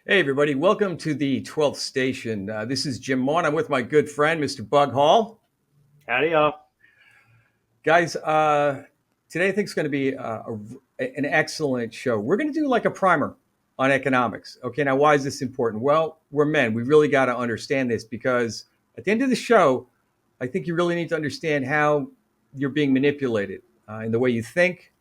Hey, everybody. Welcome to the 12th station. This is Jim Maughan. I'm with my good friend, Mr. Bug Hall. Howdy, y'all. Guys, today I think it's going to be an excellent show. We're going to do like a primer on economics. Okay, now why is this important? Well, we're men. We really got to understand this because at the end of the show, I think you really need to understand how you're being manipulated in the way you think,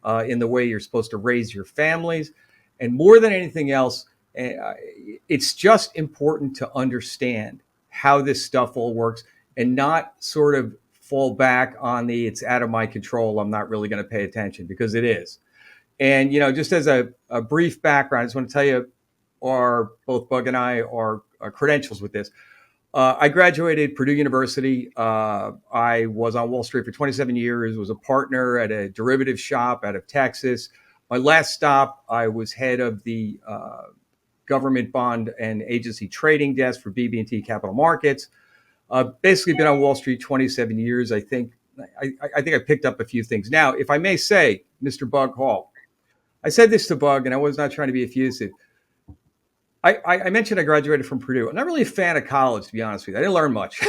in the way you're supposed to raise your families. And more than anything else, it's just important to understand how this stuff all works and not sort of fall back on the it's out of my control. I'm not really going to pay attention because it is. And, just as a brief background, I just want to tell you both Bug and I are credentials with this. I graduated Purdue University. I was on Wall Street for 27 years, was a partner at a derivative shop out of Texas. My last stop, I was head of the government bond and agency trading desk for BB&T Capital Markets. Basically been on Wall Street 27 years. I think I picked up a few things. Now, if I may say, Mr. Bug Hall, I said this to Bug, and I was not trying to be effusive. I mentioned I graduated from Purdue. I'm not really a fan of college, to be honest with you. I didn't learn much.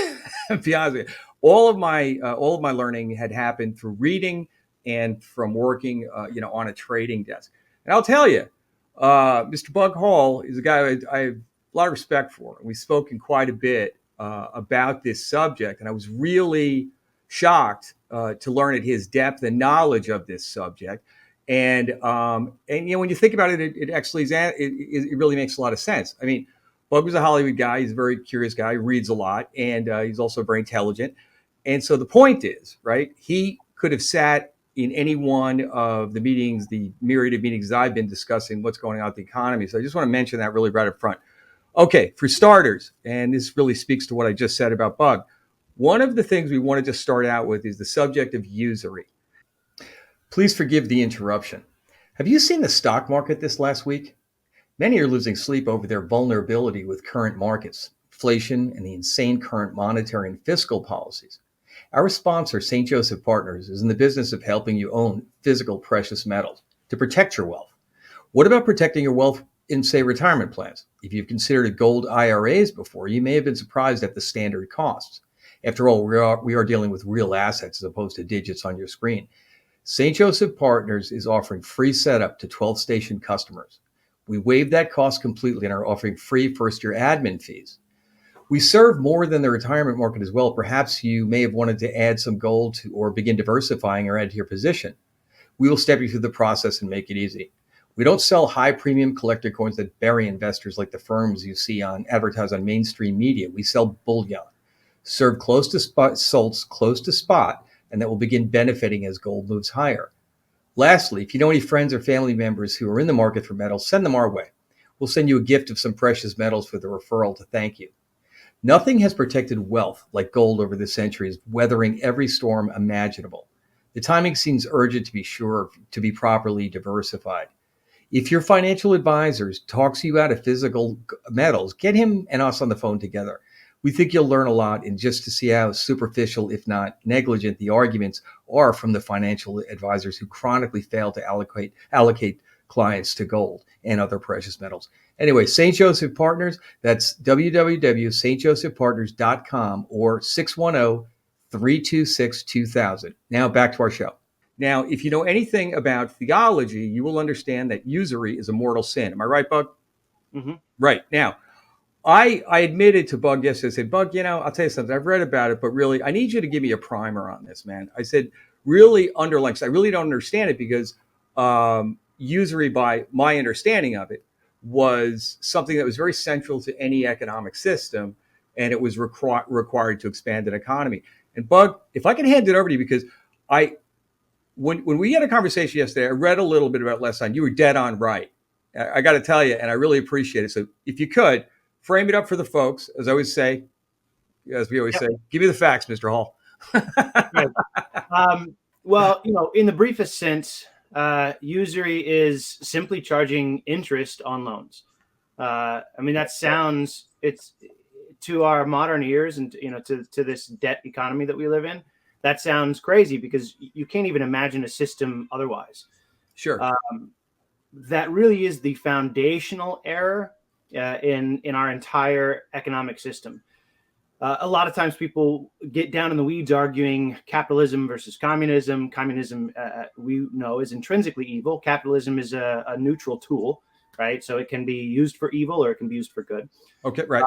To be honest with you, all of my learning had happened through reading and from working, on a trading desk. And I'll tell you, Mr. Bug Hall is a guy I have a lot of respect for. We've spoken quite a bit about this subject, and I was really shocked to learn at his depth and knowledge of this subject. And when you think about it, it actually it really makes a lot of sense. I mean, Bug was a Hollywood guy. He's a very curious guy. He reads a lot, and he's also very intelligent. And so the point is, right? He could have sat in any one of the meetings, the myriad of meetings I've been discussing what's going on with the economy. So I just want to mention that really right up front. Okay, for starters, and this really speaks to what I just said about Bug. One of the things we wanted to start out with is the subject of usury. Please forgive the interruption. Have you seen the stock market this last week? Many are losing sleep over their vulnerability with current markets, inflation, and the insane current monetary and fiscal policies. Our sponsor, St. Joseph Partners, is in the business of helping you own physical precious metals to protect your wealth. What about protecting your wealth in, say, retirement plans? If you've considered gold IRAs before, you may have been surprised at the standard costs. After all, we are dealing with real assets as opposed to digits on your screen. St. Joseph Partners is offering free setup to 12 station customers. We waive that cost completely and are offering free first-year admin fees. We serve more than the retirement market as well. Perhaps you may have wanted to add some gold or begin diversifying or add to your position. We will step you through the process and make it easy. We don't sell high premium collector coins that bury investors like the firms you see advertised on mainstream media. We sell bullion, served close to spot, sold close to spot, and that will begin benefiting as gold moves higher. Lastly, if you know any friends or family members who are in the market for metals, send them our way. We'll send you a gift of some precious metals for the referral to thank you. Nothing has protected wealth like gold over the centuries, weathering every storm imaginable. The timing seems urgent to be sure to be properly diversified. If your financial advisor talks you out of physical metals, get him and us on the phone together. We think you'll learn a lot and just to see how superficial, if not negligent, the arguments are from the financial advisors who chronically fail to allocate clients to gold and other precious metals. Anyway, St. Joseph Partners, that's www.stjosephpartners.com or 610-326-2000. Now back to our show. Now, if you know anything about theology, you will understand that usury is a mortal sin. Am I right, Bug? Mm-hmm. Right. Now, I admitted to Bug yesterday, I said, Bug, I'll tell you something. I've read about it, but really, I need you to give me a primer on this, man. I said, really underline, because I really don't understand it because usury, by my understanding of it, was something that was very central to any economic system, and it was required to expand an economy. And Bug, if I can hand it over to you, because when we had a conversation yesterday, I read a little bit about it last time. You were dead on right. I got to tell you, and I really appreciate it. So if you could, frame it up for the folks, as we always say, give me the facts, Mr. Hall. Right. Well, in the briefest sense, usury is simply charging interest on loans. That sounds, it's to our modern ears and, to this debt economy that we live in, that sounds crazy because you can't even imagine a system otherwise. Sure. That really is the foundational error in our entire economic system. A lot of times people get down in the weeds arguing capitalism versus communism. Communism, we know, is intrinsically evil. Capitalism is a neutral tool, right? So it can be used for evil or it can be used for good. Okay, right.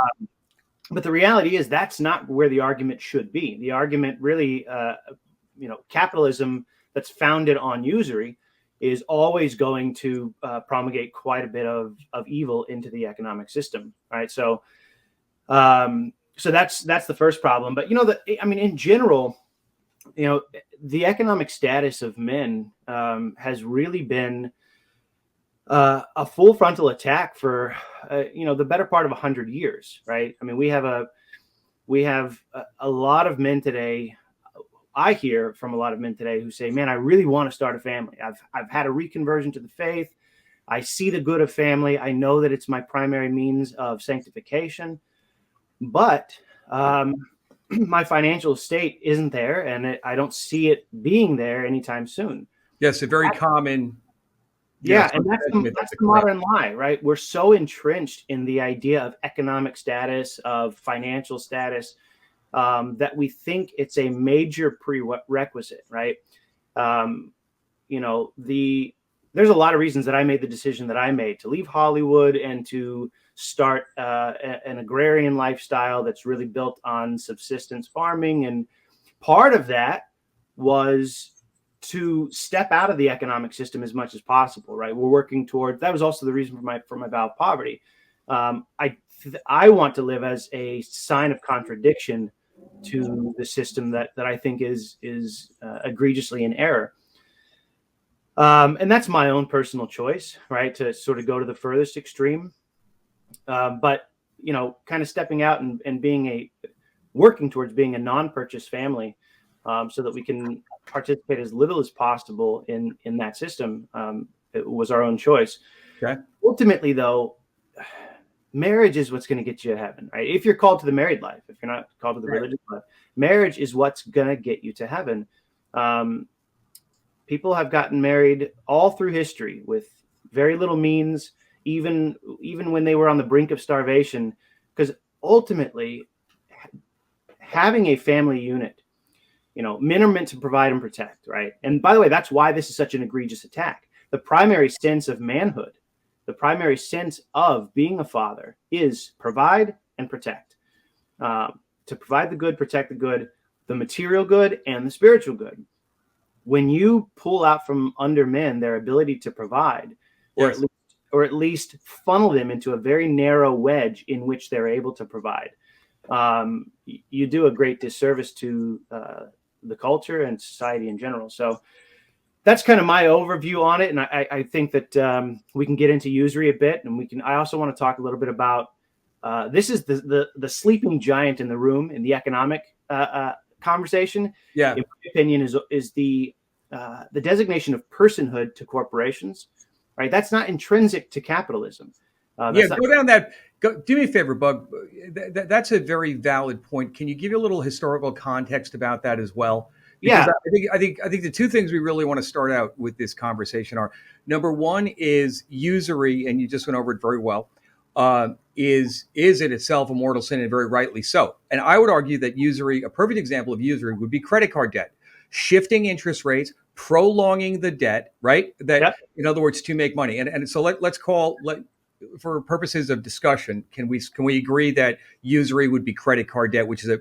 But the reality is that's not where the argument should be. The argument really, capitalism that's founded on usury is always going to promulgate quite a bit of evil into the economic system, right? So that's the first problem. But in general, the economic status of men has really been a full frontal attack for the better part of 100 years, right? I mean, we have a lot of men today. I hear from a lot of men today who say, "Man, I really want to start a family. I've had a reconversion to the faith. I see the good of family. I know that it's my primary means of sanctification, but my financial state isn't there, and I don't see it being there anytime soon." Yes, a very common. Yeah, and that's the modern lie, right? We're so entrenched in the idea of economic status, of financial status, that we think it's a major prerequisite, right? There's a lot of reasons that I made the decision that I made to leave Hollywood and to start an agrarian lifestyle that's really built on subsistence farming. And part of that was to step out of the economic system as much as possible, right? We're working toward, that was also the reason for my vow of poverty. I want to live as a sign of contradiction to the system that I think is egregiously in error. And that's my own personal choice, right? To sort of go to the furthest extreme. But, kind of stepping out and working towards being a non-purchase family, so that we can participate as little as possible in that system. It was our own choice. Okay. Ultimately, though, marriage is what's going to get you to heaven, right? If you're called to the married life, if you're not called to the religious life, marriage is what's going to get you to heaven. People have gotten married all through history with very little means, even when they were on the brink of starvation, because ultimately having a family unit, men are meant to provide and protect, right? And by the way, that's why this is such an egregious attack. The primary sense of manhood, the primary sense of being a father is provide and protect. To provide the good, protect the good, the material good and the spiritual good. When you pull out from under men their ability to provide, Yes. or at least funnel them into a very narrow wedge in which they're able to provide, you do a great disservice to the culture and society in general. So that's kind of my overview on it. And I think that we can get into usury a bit, and I also want to talk a little bit about this is the sleeping giant in the room in the economic conversation. Yeah. In my opinion, is the designation of personhood to corporations, right? That's not intrinsic to capitalism. Go down that. Do me a favor, Bug. That's a very valid point. Can you give a little historical context about that as well? Because I think the two things we really want to start out with this conversation are, number one is usury, and you just went over it very well. Is in itself a mortal sin, and very rightly so. And I would argue that usury, a perfect example of usury, would be credit card debt, shifting interest rates, prolonging the debt, right? In other words, to make money. And so let's call, for purposes of discussion, can we agree that usury would be credit card debt, which is a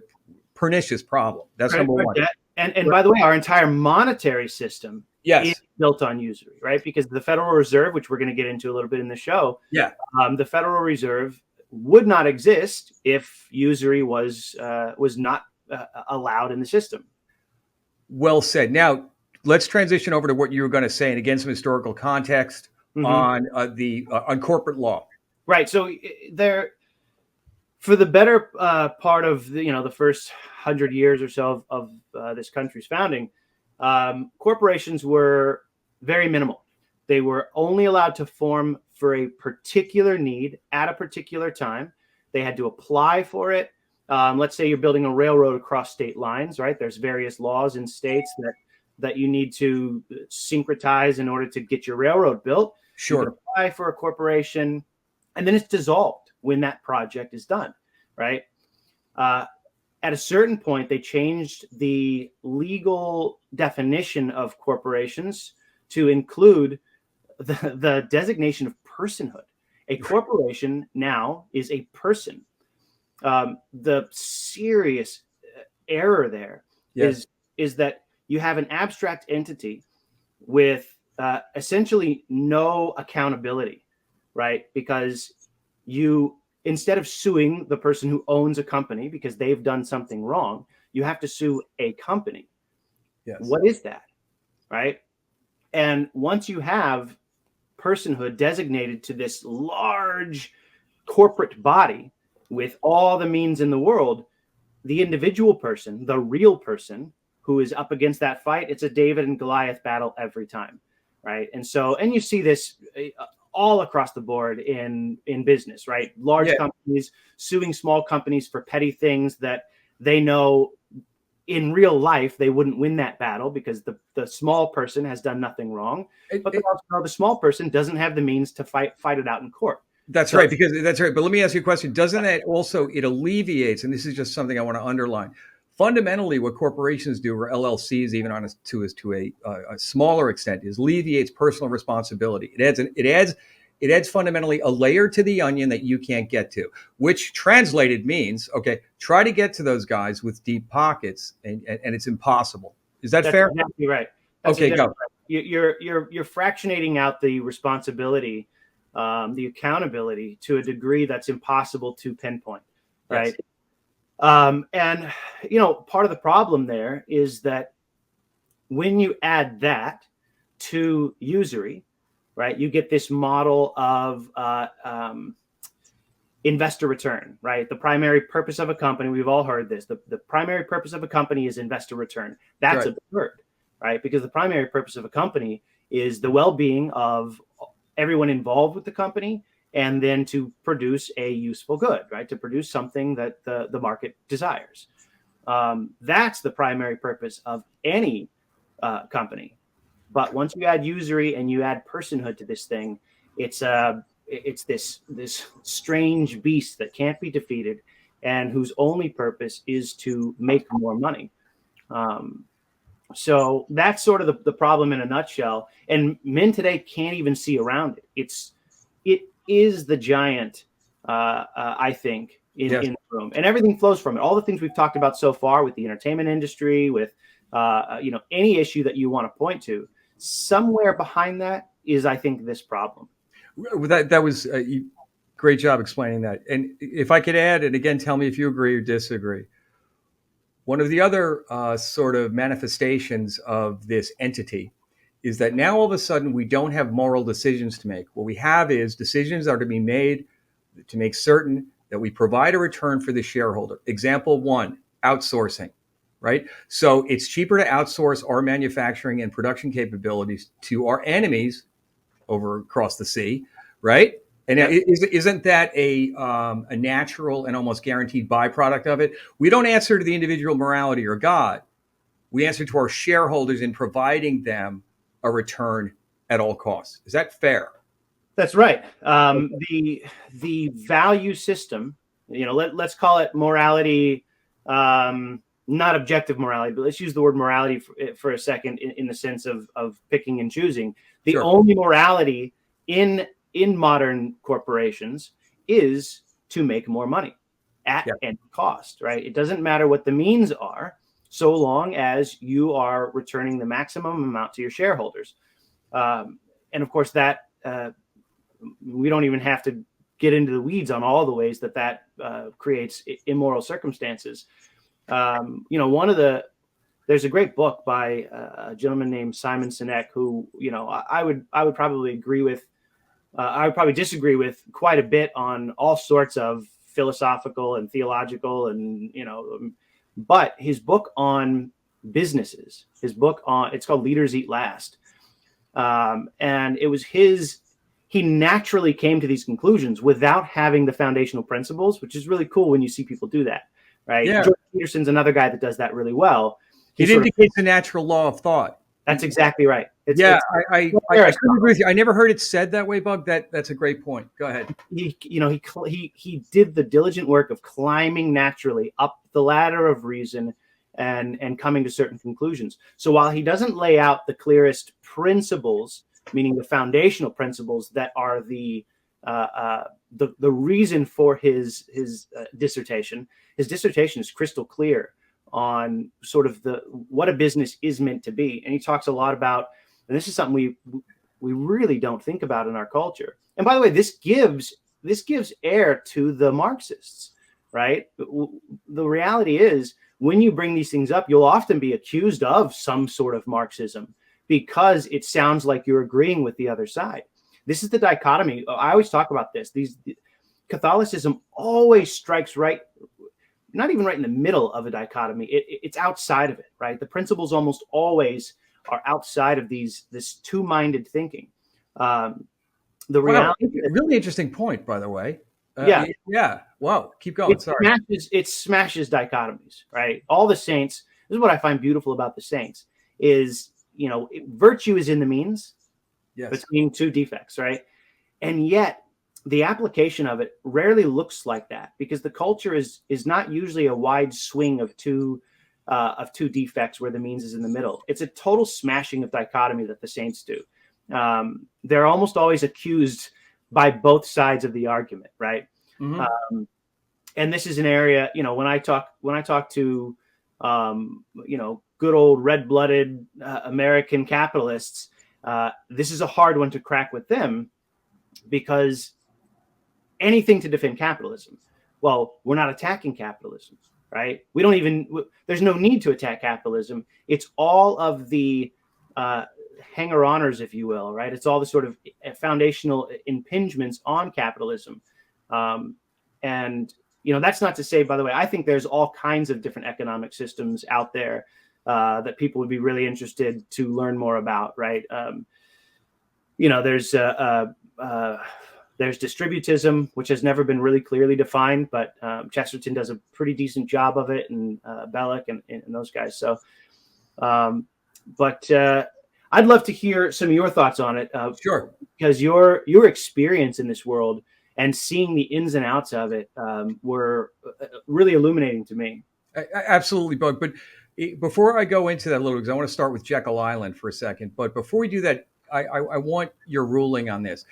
pernicious problem? That's number one. And by the way, our entire monetary system is built on usury, right? Because the Federal Reserve, which we're going to get into a little bit in the show, the Federal Reserve would not exist if usury was not allowed in the system. Well said. Now let's transition over to what you were going to say, and again, some historical context on corporate law. Right. So for the better part of the first 100 years or so of this country's founding, corporations were very minimal. They were only allowed to form for a particular need at a particular time. They had to apply for it. Let's say you're building a railroad across state lines, right? There's various laws in states that you need to syncretize in order to get your railroad built. Sure. You can apply for a corporation, and then it's dissolved when that project is done, right? At a certain point, they changed the legal definition of corporations to include the designation of personhood. A corporation now is a person. The serious error there is that you have an abstract entity with essentially no accountability, right? Because you, instead of suing the person who owns a company because they've done something wrong, you have to sue a company. Yes. What is that, right? And once you have personhood designated to this large corporate body with all the means in the world, the individual person, the real person who is up against that fight, it's a David and Goliath battle every time, right? And so, and you see this all across the board in business, right? Large companies suing small companies for petty things that they know in real life they wouldn't win that battle because the small person has done nothing wrong, but the small person doesn't have the means to fight it out in court. That's right, because that's right. But let me ask you a question. Doesn't that also, it alleviates, and this is just something I want to underline, fundamentally what corporations do, or LLCs even to a smaller extent, is alleviates personal responsibility. It adds fundamentally a layer to the onion that you can't get to, which translated means, okay, try to get to those guys with deep pockets, and it's impossible. Is that fair? Exactly right. Okay, go. You're fractionating out the responsibility, the accountability to a degree that's impossible to pinpoint, right? Yes. And part of the problem there is that when you add that to usury, right, you get this model of investor return, right? The primary purpose of a company, we've all heard this, the primary purpose of a company is investor return. That's absurd, right? Because the primary purpose of a company is the well-being of everyone involved with the company, and then to produce a useful good, right? To produce something that the market desires. That's the primary purpose of any company. But once you add usury and you add personhood to this thing, it's this strange beast that can't be defeated, and whose only purpose is to make more money. So that's sort of the problem in a nutshell. And men today can't even see around it. It is the giant, I think, in the room, and everything flows from it. All the things we've talked about so far with the entertainment industry, with any issue that you want to point to, somewhere behind that is, I think, this problem. That was great job explaining that. And if I could add, and again, tell me if you agree or disagree. One of the other sort of manifestations of this entity is that now all of a sudden we don't have moral decisions to make. What we have is decisions are to be made to make certain that we provide a return for the shareholder. Example one, outsourcing, right? So it's cheaper to outsource our manufacturing and production capabilities to our enemies over across the sea, right? And isn't that a natural and almost guaranteed byproduct of it? We don't answer to the individual morality or God. We answer to our shareholders in providing them a return at all costs. Is that fair? That's right. The value system, let's call it morality, not objective morality, but let's use the word morality for a second in the sense of picking and choosing. The only morality in modern corporations is to make more money at any cost, right? It doesn't matter what the means are, so long as you are returning the maximum amount to your shareholders. And of course, that we don't even have to get into the weeds on all the ways that creates immoral circumstances. There's a great book by a gentleman named Simon Sinek, who, I would probably agree with. I would probably disagree with quite a bit on all sorts of philosophical and theological but his book on businesses, it's called Leaders Eat Last. And it was he naturally came to these conclusions without having the foundational principles, which is really cool when you see people do that, right? Yeah. Jordan Peterson's another guy that does that really well. It indicates the natural law of thought. That's exactly right. Yeah, It's I couldn't agree with you. I never heard it said that way, Bug. That's a great point. Go ahead. He did the diligent work of climbing naturally up the ladder of reason and coming to certain conclusions. So while he doesn't lay out the clearest principles, meaning the foundational principles that are the reason for his dissertation, his dissertation is crystal clear on sort of what a business is meant to be, and he talks a lot about, and this is something we really don't think about in our culture. And by the way, this gives air to the Marxists, right? The reality is, when you bring these things up, you'll often be accused of some sort of Marxism because it sounds like you're agreeing with the other side. This is the dichotomy. I always talk about this. Catholicism always strikes right, not even right in the middle of a dichotomy. It's outside of it, right? The principles almost always are outside of this two-minded thinking. The reality, really interesting point, by the way. Yeah. Wow. Keep going. Sorry. It smashes dichotomies, right? All the saints. This is what I find beautiful about the saints is, virtue is in the means between two defects, right? And yet the application of it rarely looks like that, because the culture is not usually a wide swing of two defects where the means is in the middle. It's a total smashing of dichotomy that the saints do. They're almost always accused by both sides of the argument, right? Mm-hmm. And this is an area, when I talk to, good old red-blooded American capitalists, this is a hard one to crack with them, because anything to defend capitalism. Well, we're not attacking capitalism, right? There's no need to attack capitalism. It's all of the hanger-oners, if you will, right? It's all the sort of foundational impingements on capitalism. And, that's not to say, by the way, I think there's all kinds of different economic systems out there that people would be really interested to learn more about, right? There's distributism, which has never been really clearly defined, but Chesterton does a pretty decent job of it, and Belloc and those guys. So, but I'd love to hear some of your thoughts on it. Sure. Because your experience in this world and seeing the ins and outs of it were really illuminating to me. Absolutely, Bug. But before I go into that a little, because I want to start with Jekyll Island for a second. But before we do that, I want your ruling on this.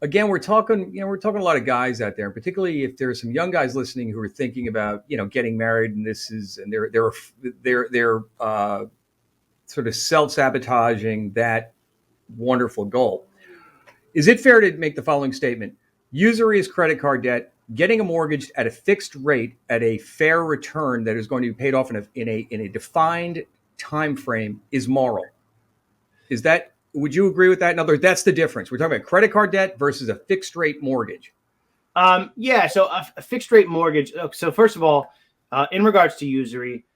Again, we're talking a lot of guys out there, particularly if there's some young guys listening who are thinking about, getting married, and they're sort of self-sabotaging that wonderful goal. Is it fair to make the following statement? Usury is credit card debt. Getting a mortgage at a fixed rate at a fair return that is going to be paid off in a defined time frame is moral. Would you agree with that? In other words, that's the difference. We're talking about credit card debt versus a fixed rate mortgage. So a fixed rate mortgage. So first of all, in regards to usury,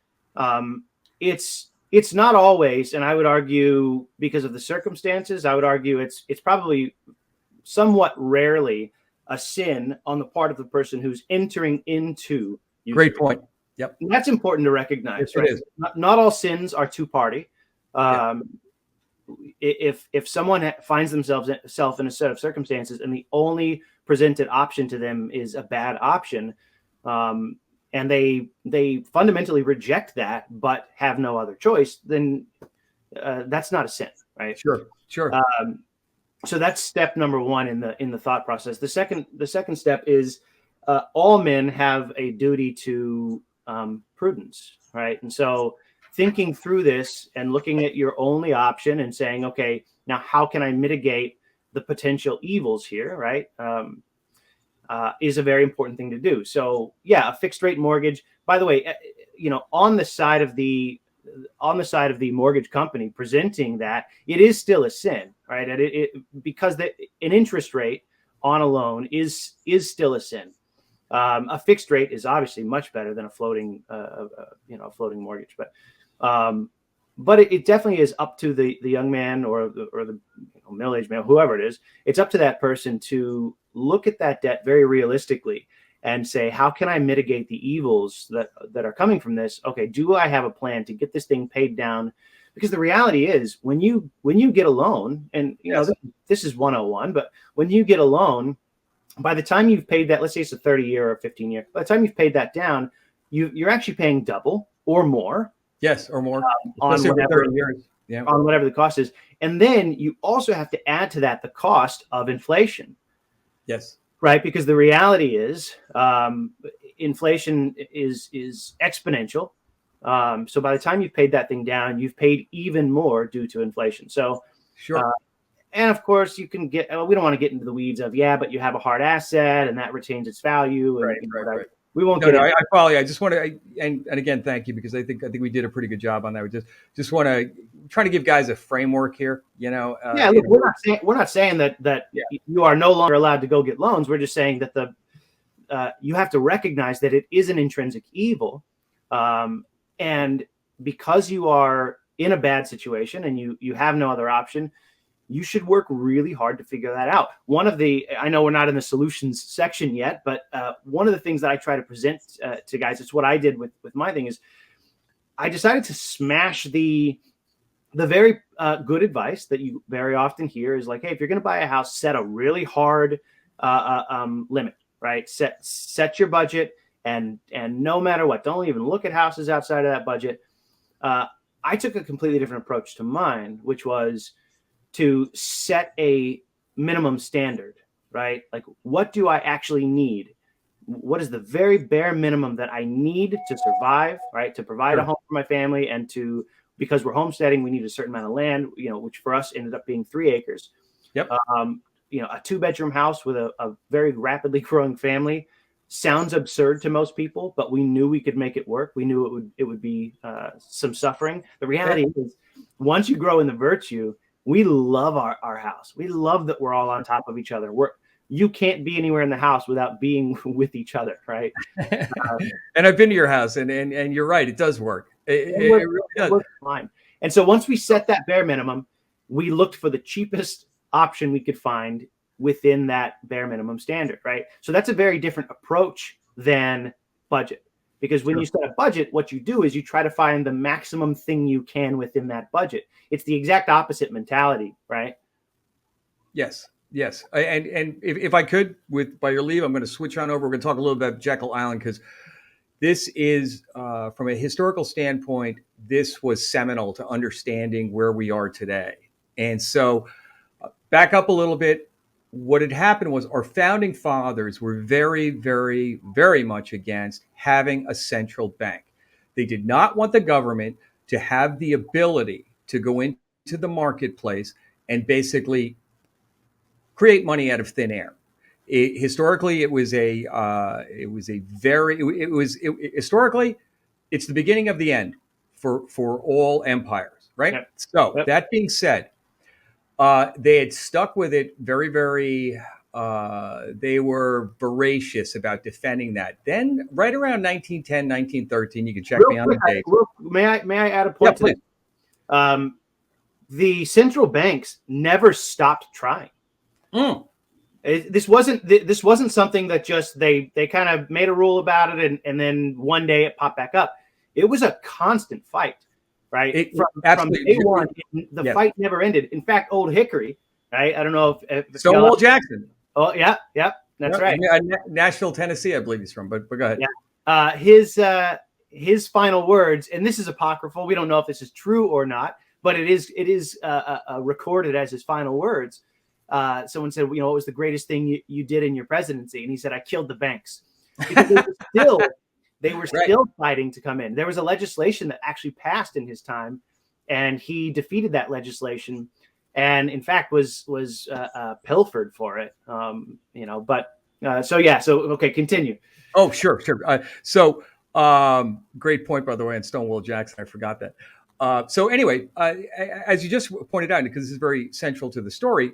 it's not always, and I would argue because of the circumstances, I would argue it's probably somewhat rarely a sin on the part of the person who's entering into usury. Great point. Yep. And that's important to recognize. Yes, right? It is. Not all sins are two-party. If someone finds themselves in a set of circumstances and the only presented option to them is a bad option, and they fundamentally reject that but have no other choice, then that's not a sin, right? Sure. So that's step number one in the thought process. The second step is all men have a duty to prudence, right? And so thinking through this and looking at your only option and saying, okay, now how can I mitigate the potential evils here, right? Is a very important thing to do. So yeah, a fixed rate mortgage, by the way, on the side of the mortgage company presenting that, it is still a sin, right? Because an interest rate on a loan is still a sin. A fixed rate is obviously much better than a floating mortgage, but it definitely is up to the young man or the middle-aged man, whoever it is. It's up to that person to look at that debt very realistically and say, how can I mitigate the evils that are coming from this? Okay, do I have a plan to get this thing paid down Because the reality is when you get a loan, and Yes. this is 101, but when you get a loan, by the time you've paid that, let's say it's a 30-year or 15-year, by the time you've paid that down, you're actually paying double or more. Yes, or more. On Especially over whatever 30 years. Yeah. on whatever the cost is. And then you also have to add to that the cost of inflation. Yes. Right, because the reality is inflation is exponential. So by the time you've paid that thing down, you've paid even more due to inflation. So, Sure. And of course, you can get. We don't want to get into the weeds of but you have a hard asset and that retains its value. And Right. We won't No, get. no, into I follow you. I just want to, and again, thank you, because I think we did a pretty good job on that. We just want to try to give guys a framework here. Yeah, look, we're not saying that Yeah. you are no longer allowed to go get loans. We're just saying that you have to recognize that it is an intrinsic evil, and because you are in a bad situation and you have no other option, you should work really hard to figure that out. I know we're not in the solutions section yet, but one of the things that I try to present to guys, it's what I did with my thing, is I decided to smash the very good advice that you very often hear is like, hey, if you're going to buy a house, set a really hard limit, right? Set your budget, and no matter what, don't even look at houses outside of that budget. I took a completely different approach to mine, which was to set a minimum standard, right? Like, what do I actually need? What is the very bare minimum that I need to survive, right? To provide a home for my family, and because we're homesteading, we need a certain amount of land, which for us ended up being 3 acres. Yep. A 2-bedroom house with a very rapidly growing family sounds absurd to most people, but we knew we could make it work. We knew it would be some suffering. The reality is, once you grow in the virtue, we love our house. We love that we're all on top of each other. You can't be anywhere in the house without being with each other, right? And I've been to your house, and you're right, it does work. It really does. It works fine. And so once we set that bare minimum, we looked for the cheapest option we could find within that bare minimum standard, right? So that's a very different approach than budget. Because when you set a budget, what you do is you try to find the maximum thing you can within that budget. It's the exact opposite mentality, right? Yes. And if I could, by your leave, I'm going to switch on over. We're going to talk a little bit about Jekyll Island, because this is, from a historical standpoint, this was seminal to understanding where we are today. And so, back up a little bit. What had happened was our founding fathers were very, very, very much against having a central bank. They did not want the government to have the ability to go into the marketplace and basically create money out of thin air. Historically, historically, it's the beginning of the end for all empires, right? Yep. So that being said, they had stuck with it very, very. They were voracious about defending that. Then, right around 1910, 1913, you can check me on the dates. May I add a point to that? The central banks never stopped trying. This wasn't something that just they kind of made a rule about it and then one day it popped back up. It was a constant fight. Right. From day one, the fight never ended. In fact, Old Hickory, right? I don't know if Stonewall Jackson. Oh, yeah. That's right. Nashville, Tennessee, I believe he's from, but go ahead. Yeah. His final words, and this is apocryphal. We don't know if this is true or not, but it is recorded as his final words. Someone said, what was the greatest thing you did in your presidency? And he said, I killed the banks. Because they were still fighting to come in. There was a legislation that actually passed in his time, and he defeated that legislation, and in fact was pilfered for it. So okay, continue. Oh, sure. Great point, by the way, on Stonewall Jackson. I forgot that. So anyway, as you just pointed out, because this is very central to the story,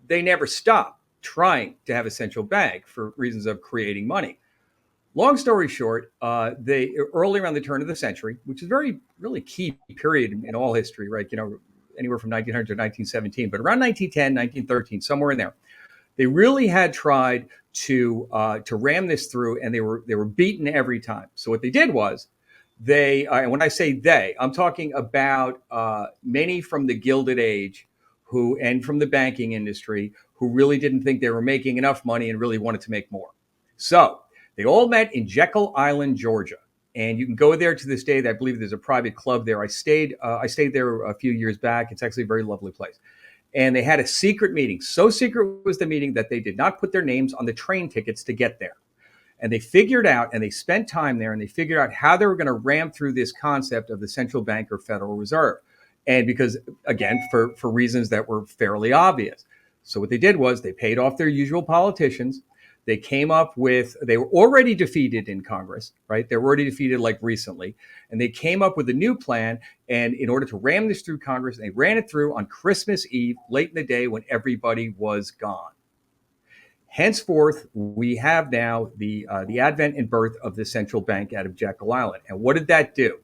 they never stopped trying to have a central bank for reasons of creating money. Long story short, they early around the turn of the century, which is very, really key period in all history, right? Anywhere from 1900 to 1917, but around 1910, 1913, somewhere in there, they really had tried to ram this through, and they were beaten every time. So what they did was and when I say they, I'm talking about many from the Gilded Age and from the banking industry who really didn't think they were making enough money and really wanted to make more. So they all met in Jekyll Island, Georgia. And you can go there to this day. I believe there's a private club there. I stayed there a few years back. It's actually a very lovely place. And they had a secret meeting. So secret was the meeting that they did not put their names on the train tickets to get there. And they figured out, and they spent time there, and they figured out how they were going to ram through this concept of the central bank or Federal Reserve. And because, again, for reasons that were fairly obvious. So what they did was they paid off their usual politicians. They came up with, they were already defeated in Congress, right? They were already defeated like recently. And they came up with a new plan. And in order to ram this through Congress, they ran it through on Christmas Eve, late in the day when everybody was gone. Henceforth, we have now the advent and birth of the central bank out of Jekyll Island. And what did that do?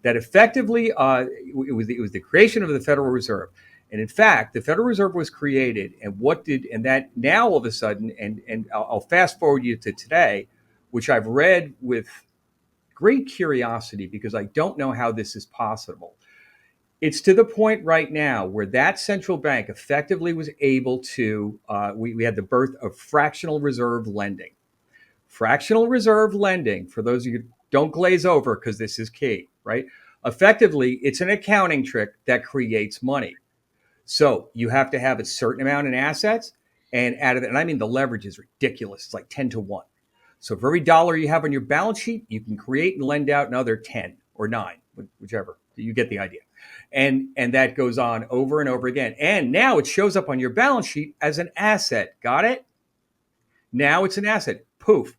That effectively, it was the creation of the Federal Reserve. And in fact, the Federal Reserve was created, and that now all of a sudden, and I'll fast forward you to today, which I've read with great curiosity because I don't know how this is possible. It's to the point right now where that central bank effectively was able to, we had the birth of fractional reserve lending. Fractional reserve lending, for those of you who don't glaze over because this is key, right? Effectively, it's an accounting trick that creates money. So you have to have a certain amount in assets, and out of it, and I mean the leverage is ridiculous. It's like 10 to 1. So for every dollar you have on your balance sheet, you can create and lend out another 10 or 9, whichever. You get the idea. And that goes on over and over again. And now it shows up on your balance sheet as an asset. Got it? Now it's an asset. Poof.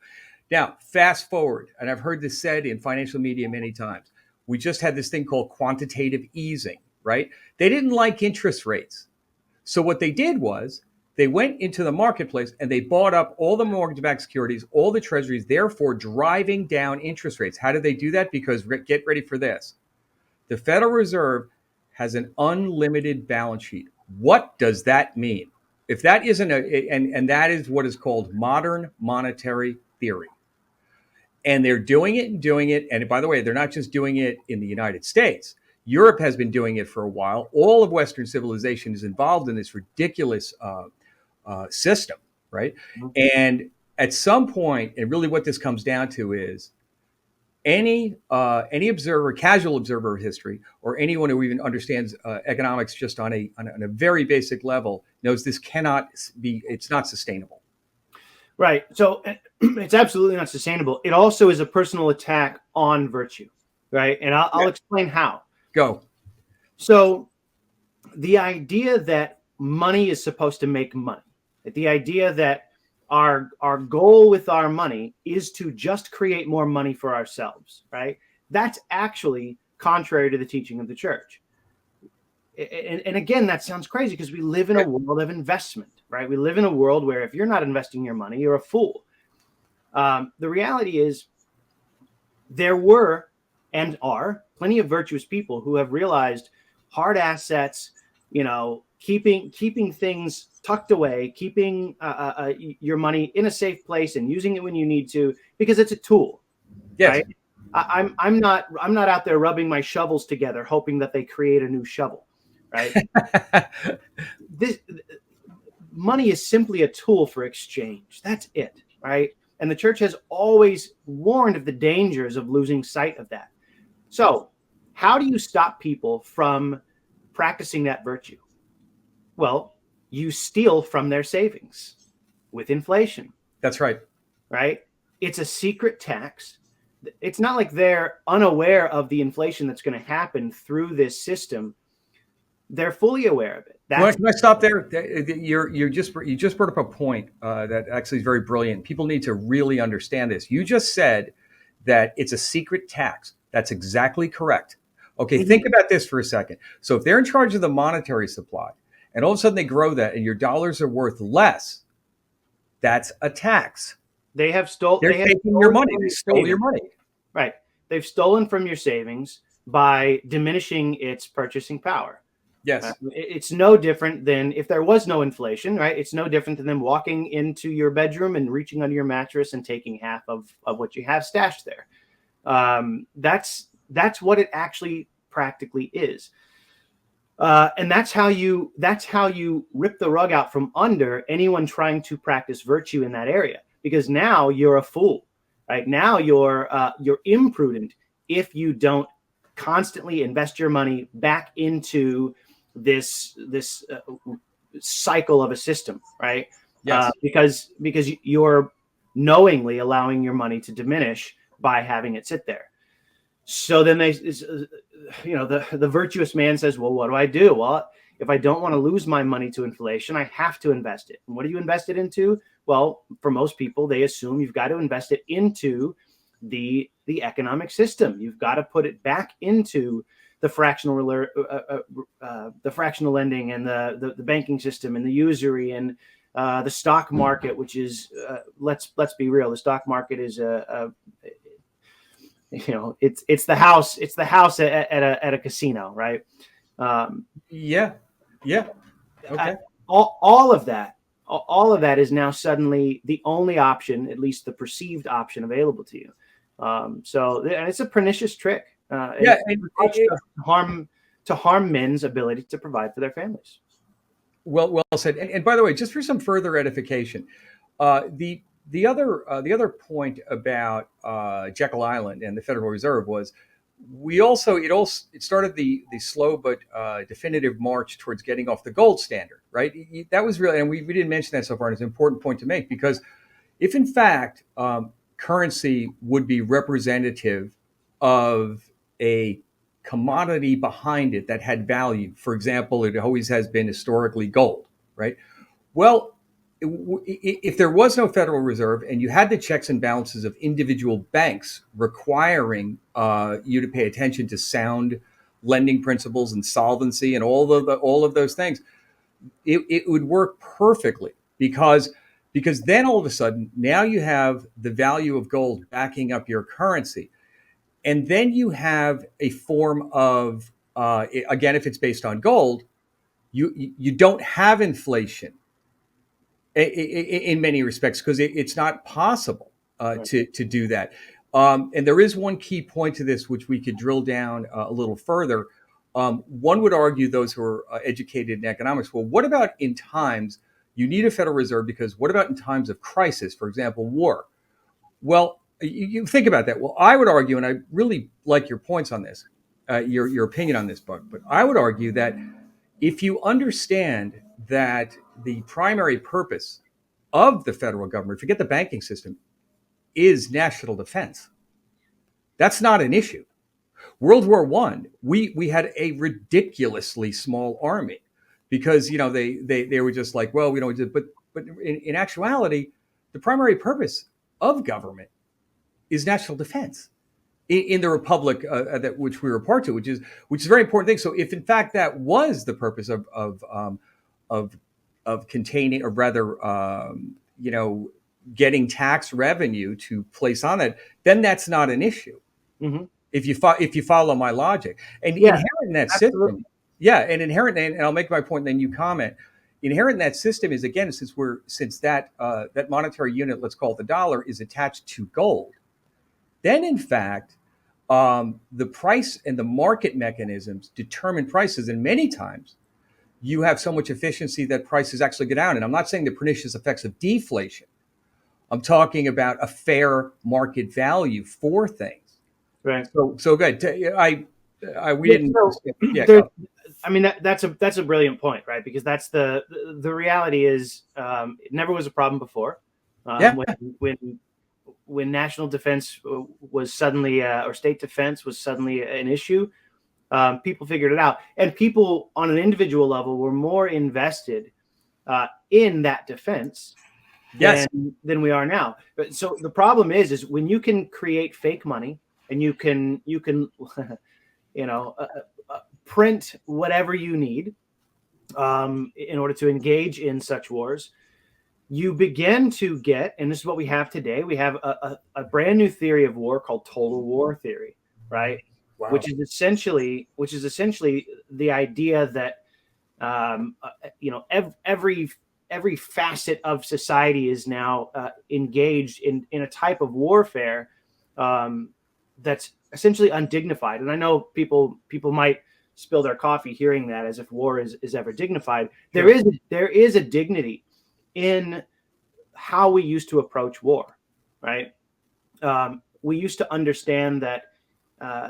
Now, fast forward, and I've heard this said in financial media many times. We just had this thing called quantitative easing, right? They didn't like interest rates. So what they did was they went into the marketplace and they bought up all the mortgage-backed securities, all the treasuries, therefore driving down interest rates. How did they do that? Because get ready for this. The Federal Reserve has an unlimited balance sheet. What does that mean? If that isn't and that is what is called modern monetary theory. And they're doing it. And by the way, they're not just doing it in the United States. Europe has been doing it for a while. All of Western civilization is involved in this ridiculous system, right? Mm-hmm. And at some point, and really what this comes down to is any observer, casual observer of history, or anyone who even understands economics just on a very basic level knows this cannot be. It's not sustainable. Right. So it's absolutely not sustainable. It also is a personal attack on virtue, right? And I'll explain how. Go. So the idea that money is supposed to make money, the idea that our goal with our money is to just create more money for ourselves, right? That's actually contrary to the teaching of the church. And again, that sounds crazy because we live in a world of investment, right? We live in a world where if you're not investing your money, you're a fool. The reality is there were and are plenty of virtuous people who have realized hard assets, keeping things tucked away, keeping your money in a safe place and using it when you need to, because it's a tool. Yes. Right? I'm not out there rubbing my shovels together, hoping that they create a new shovel. Right. This money is simply a tool for exchange. That's it. Right. And the church has always warned of the dangers of losing sight of that. So how do you stop people from practicing that virtue? Well, you steal from their savings with inflation. That's right. Right? It's a secret tax. It's not like they're unaware of the inflation that's going to happen through this system. They're fully aware of it. Can I stop there? You just brought up a point that actually is very brilliant. People need to really understand this. You just said that it's a secret tax. That's exactly correct. Okay, mm-hmm. Think about this for a second. So if they're in charge of the monetary supply, and all of a sudden they grow that and your dollars are worth less, that's a tax. They have stolen. They're taking your money. They stole your money. Right. They've stolen from your savings by diminishing its purchasing power. Yes. It's no different than if there was no inflation, right? It's no different than them walking into your bedroom and reaching under your mattress and taking half of what you have stashed there. That's That's what it actually practically is. And that's how you rip the rug out from under anyone trying to practice virtue in that area, because now you're a fool, right? Now you're imprudent if you don't constantly invest your money back into this cycle of a system, right? Yes. Because you're knowingly allowing your money to diminish by having it sit there. So then the virtuous man says, well, what do I do? Well, if I don't want to lose my money to inflation, I have to invest it. And what do you invest it into? Well, for most people, they assume you've got to invest it into the economic system. You've got to put it back into the fractional lending and the banking system and the usury and the stock market, which is let's be real. The stock market is it's the house at a casino, right? Yeah. Okay. All of that is now suddenly the only option, at least the perceived option available to you. So and it's a pernicious trick. To harm men's ability to provide for their families. Well said. And by the way, just for some further edification, the other point about Jekyll Island and the Federal Reserve was it started the slow but definitive march towards getting off the gold standard, right? That was really, and we didn't mention that so far, and it's an important point to make, because if in fact currency would be representative of a commodity behind it that had value, for example, it always has been historically gold, right? Well, if there was no Federal Reserve and you had the checks and balances of individual banks requiring you to pay attention to sound lending principles and solvency and all of those things, it would work perfectly, because then all of a sudden now you have the value of gold backing up your currency, and then you have a form of again, if it's based on gold, you don't have inflation in many respects, because it's not possible Right. to do that. And there is one key point to this, which we could drill down a little further. One would argue, those who are educated in economics, well, what about in times you need a Federal Reserve, because what about in times of crisis, for example, war? Well, you think about that. Well, I would argue, and I really like your points on this, your opinion on this, but I would argue that if you understand that the primary purpose of the federal government, forget the banking system, is national defense, that's not an issue. World War I, we had a ridiculously small army, because they were just like, well, we don't do, but in actuality, the primary purpose of government is national defense in the republic that which we were part to, which is a very important thing. So if in fact that was the purpose of containing, or rather, getting tax revenue to place on it, then that's not an issue. Mm-hmm. If you follow my logic, and Yeah, inherent in that absolutely. system, and I'll make my point, and then you comment. Inherent in that system is, again, since that monetary unit, let's call it the dollar, is attached to gold, then in fact the price and the market mechanisms determine prices, and many times you have so much efficiency that prices actually go down. And I'm not saying the pernicious effects of deflation. I'm talking about a fair market value for things. Right. So good. We didn't. I mean, that's a brilliant point, right? Because that's the reality is, it never was a problem before. When national defense was suddenly, or state defense was suddenly an issue, people figured it out, and people on an individual level were more invested in that defense than we are now. But so the problem is when you can create fake money, and you can print whatever you need in order to engage in such wars, you begin to get, and this is what we have today, we have a brand new theory of war called total war theory, right? Wow. Which is essentially the idea that every facet of society is now engaged in a type of warfare that's essentially undignified. And I know people might spill their coffee hearing that, as if war is ever dignified. Sure. There is a dignity in how we used to approach war, right? We used to understand that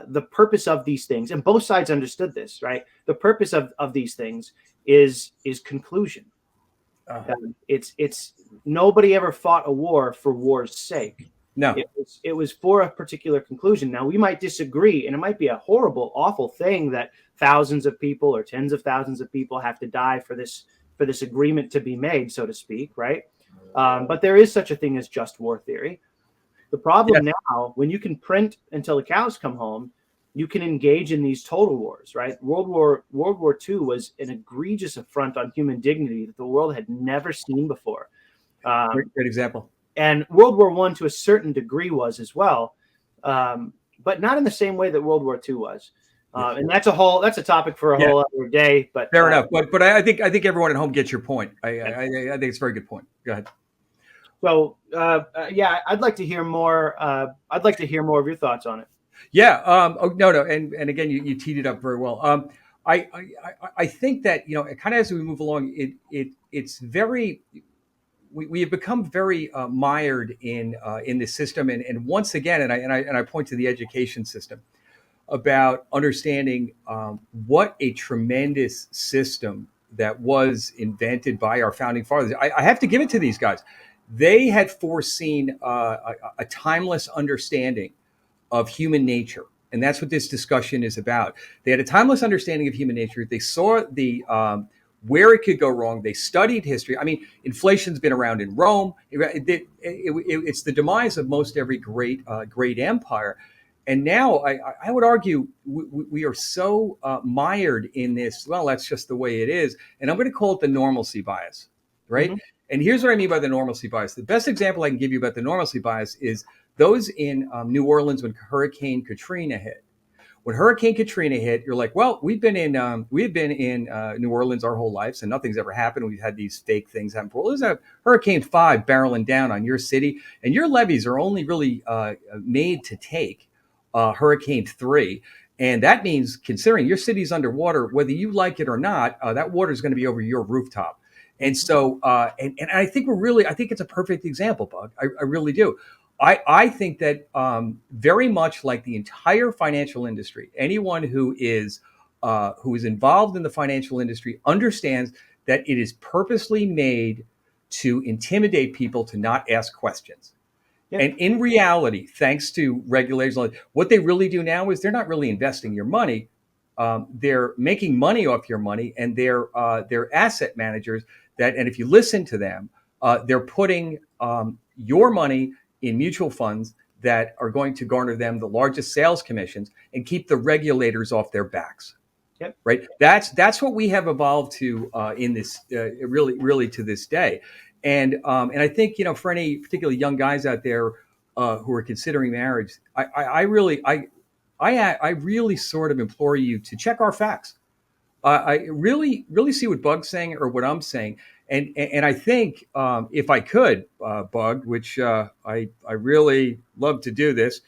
the purpose of these things, and both sides understood this, right? The purpose of these things is conclusion. It's nobody ever fought a war for war's sake. No. It was for a particular conclusion. Now we might disagree, and it might be a horrible, awful thing that thousands of people or tens of thousands of people have to die for this agreement to be made, so to speak, right? But there is such a thing as just war theory. The problem now, when you can print until the cows come home, you can engage in these total wars, right? World War II was an egregious affront on human dignity that the world had never seen before. Great example. And World War I, to a certain degree, was as well, but not in the same way that World War II was. And that's a topic for a whole other day. But fair enough. But I think everyone at home gets your point. I think it's a very good point. Go ahead. So I'd like to hear more. I'd like to hear more of your thoughts on it. Yeah. No. And again, you teed it up very well. I think that, kind of as we move along, it's very, we have become very mired in this system. And once again, and I point to the education system about understanding what a tremendous system that was invented by our founding fathers. I have to give it to these guys. They had foreseen a timeless understanding of human nature. And that's what this discussion is about. They had a timeless understanding of human nature. They saw where it could go wrong. They studied history. I mean, inflation's been around in Rome. It's the demise of most every great empire. And now I would argue we are so mired in this, well, that's just the way it is. And I'm going to call it the normalcy bias, right? Mm-hmm. And here's what I mean by the normalcy bias. The best example I can give you about the normalcy bias is those in New Orleans when Hurricane Katrina hit. When Hurricane Katrina hit, you're like, well, we've been in New Orleans our whole lives, and nothing's ever happened. We've had these fake things happen. Well, there's a Hurricane 5 barreling down on your city, and your levees are only really made to take Hurricane 3. And that means, considering your city's underwater, whether you like it or not, that water is going to be over your rooftop. And so, and I think I think it's a perfect example, Bug. I really do. I think that very much like the entire financial industry, anyone who is involved in the financial industry understands that it is purposely made to intimidate people to not ask questions. Yeah. And in reality, thanks to regulators, what they really do now is they're not really investing your money. They're making money off your money, and they're asset managers and if you listen to them, they're putting your money in mutual funds that are going to garner them the largest sales commissions and keep the regulators off their backs. Yep. Right. That's what we have evolved to in this really to this day. And I think, for any particularly young guys out there who are considering marriage, I really sort of implore you to check our facts. I really see what Bug's saying or what I'm saying. And I think if I could, Bug, which I really love to do this,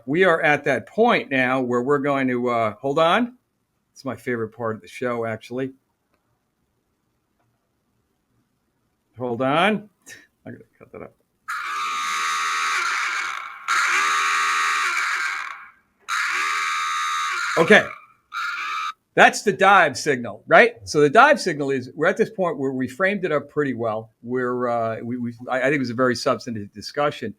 we are at that point now where we're going to hold on. It's my favorite part of the show, actually. Hold on. I'm going to cut that up. Okay. That's the dive signal, right? So the dive signal is we're at this point where we framed it up pretty well. I think it was a very substantive discussion.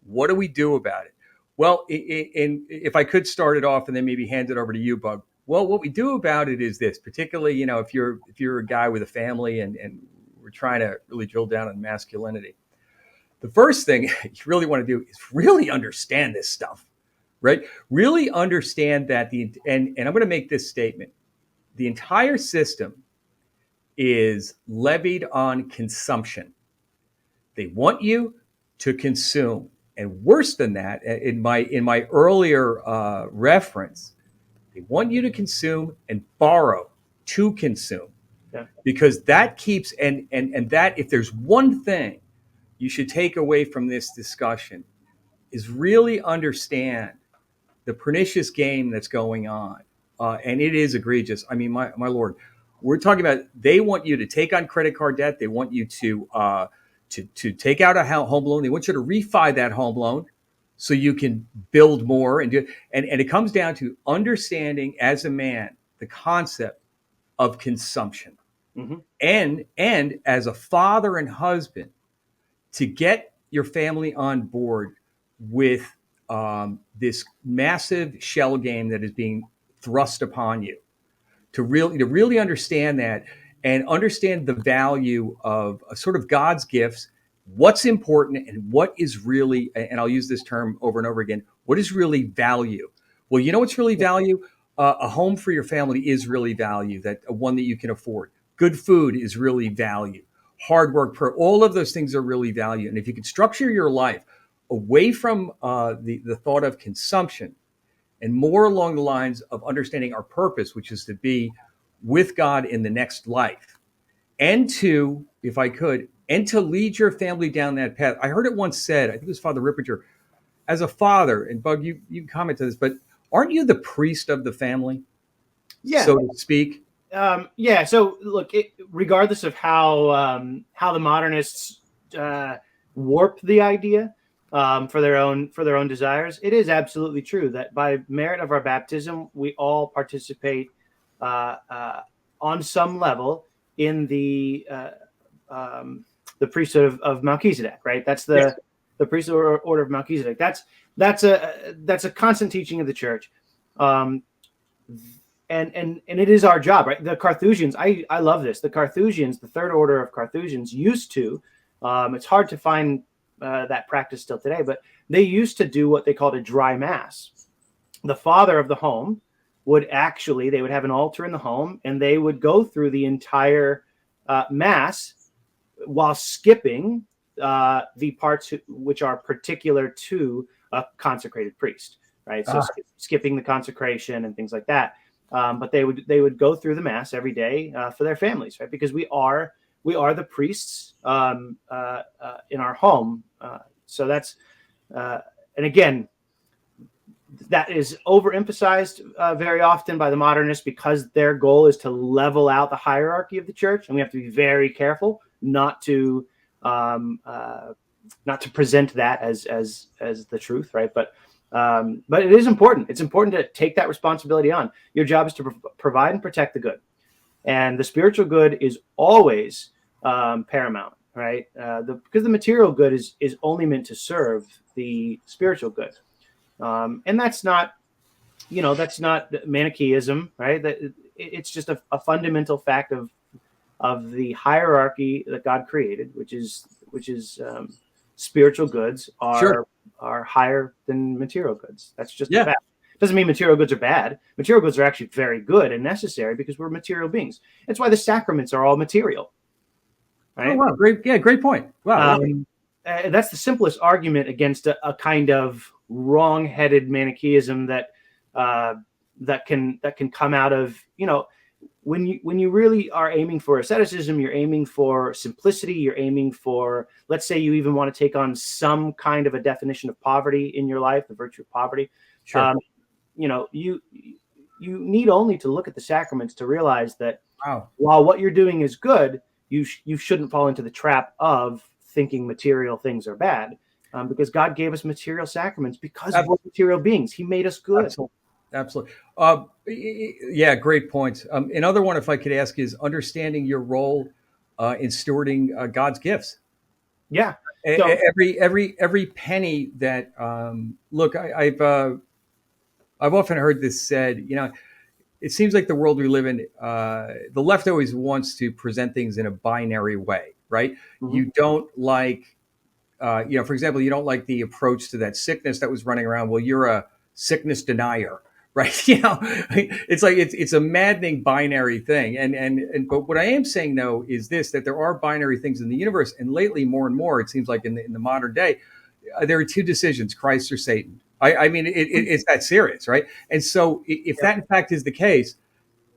What do we do about it? Well, if I could start it off and then maybe hand it over to you, Bug. Well, what we do about it is this, particularly, if you're a guy with a family and we're trying to really drill down on masculinity. The first thing you really want to do is really understand this stuff. Right? Really understand that and I'm going to make this statement. The entire system is levied on consumption. They want you to consume. And worse than that, in my earlier reference, they want you to consume and borrow to consume. Yeah. Because that keeps and that, if there's one thing you should take away from this discussion, is really understand the pernicious game that's going on, and it is egregious. I mean, my lord, we're talking about they want you to take on credit card debt. They want you to take out a home loan. They want you to refi that home loan so you can build more and do. And it comes down to understanding as a man the concept of consumption, Mhm. and as a father and husband to get your family on board with this massive shell game that is being thrust upon you, to really understand that and understand the value of sort of God's gifts, what's important and what is really, and I'll use this term over and over again, what is really value? Well, you know what's really value? A home for your family is really value, that one that you can afford. Good food is really value. Hard work, all of those things are really value. And if you can structure your life away from the thought of consumption and more along the lines of understanding our purpose, which is to be with God in the next life, and to, if I could, and to lead your family down that path. I heard it once said, I think it was Father Rippinger, as a father, and Bug, you comment to this, but aren't you the priest of the family, Yeah. so to speak? Yeah. So look, regardless of how the modernists warp the idea for their own desires, it is absolutely true that by merit of our baptism, we all participate uh, uh, on some level in the priesthood of Melchizedek. Right. That's Yes. the priesthood order of Melchizedek. That's a constant teaching of the church. Um, and it is our job, right? The Carthusians, I love this. The Carthusians, the third order of Carthusians, used to. It's hard to find that practice still today, but they used to do what they called a dry mass. The father of the home they would have an altar in the home, and they would go through the entire mass while skipping the parts which are particular to a consecrated priest, right? So skipping the consecration and things like that. But they would go through the mass every day for their families, right? Because we are the priests in our home. So that's and again, that is overemphasized very often by the modernists because their goal is to level out the hierarchy of the church, and we have to be very careful not to present that as the truth, right? But it is important. It's important to take that responsibility on. Your job is to provide and protect the good, and the spiritual good is always paramount, right? Because the material good is only meant to serve the spiritual good, and that's not Manichaeism, right? It's just a fundamental fact of the hierarchy that God created, which is spiritual goods Sure. are higher than material goods. That's just a Yeah. fact. Doesn't mean material goods are bad. Material goods are actually very good and necessary because we're material beings. That's why the sacraments are all material, Oh, right? wow. Great. Yeah. Great point. Wow. Okay. That's the simplest argument against a kind of wrong-headed Manichaeism uh, that can come out of when you really are aiming for asceticism, you're aiming for simplicity, you're aiming for, let's say you even want to take on some kind of a definition of poverty in your life, the virtue of poverty. Sure. You need only to look at the sacraments to realize that Wow. while what you're doing is good, you shouldn't fall into the trap of thinking material things are bad, because God gave us material sacraments because we're material beings. He made us good. Absolutely. Absolutely. Yeah, great points. Another one, if I could ask, is understanding your role in stewarding God's gifts. Yeah. So Every penny that look, I've often heard this said. It seems like the world we live in, the left always wants to present things in a binary way, right? You don't like, for example, you don't like the approach to that sickness that was running around. Well, you're a sickness denier, right? It's like it's a maddening binary thing. But what I am saying though is this: that there are binary things in the universe, and lately, more and more, it seems like in the modern day, there are two decisions: Christ or Satan. I mean, it's that serious, right? And so, if that in fact is the case,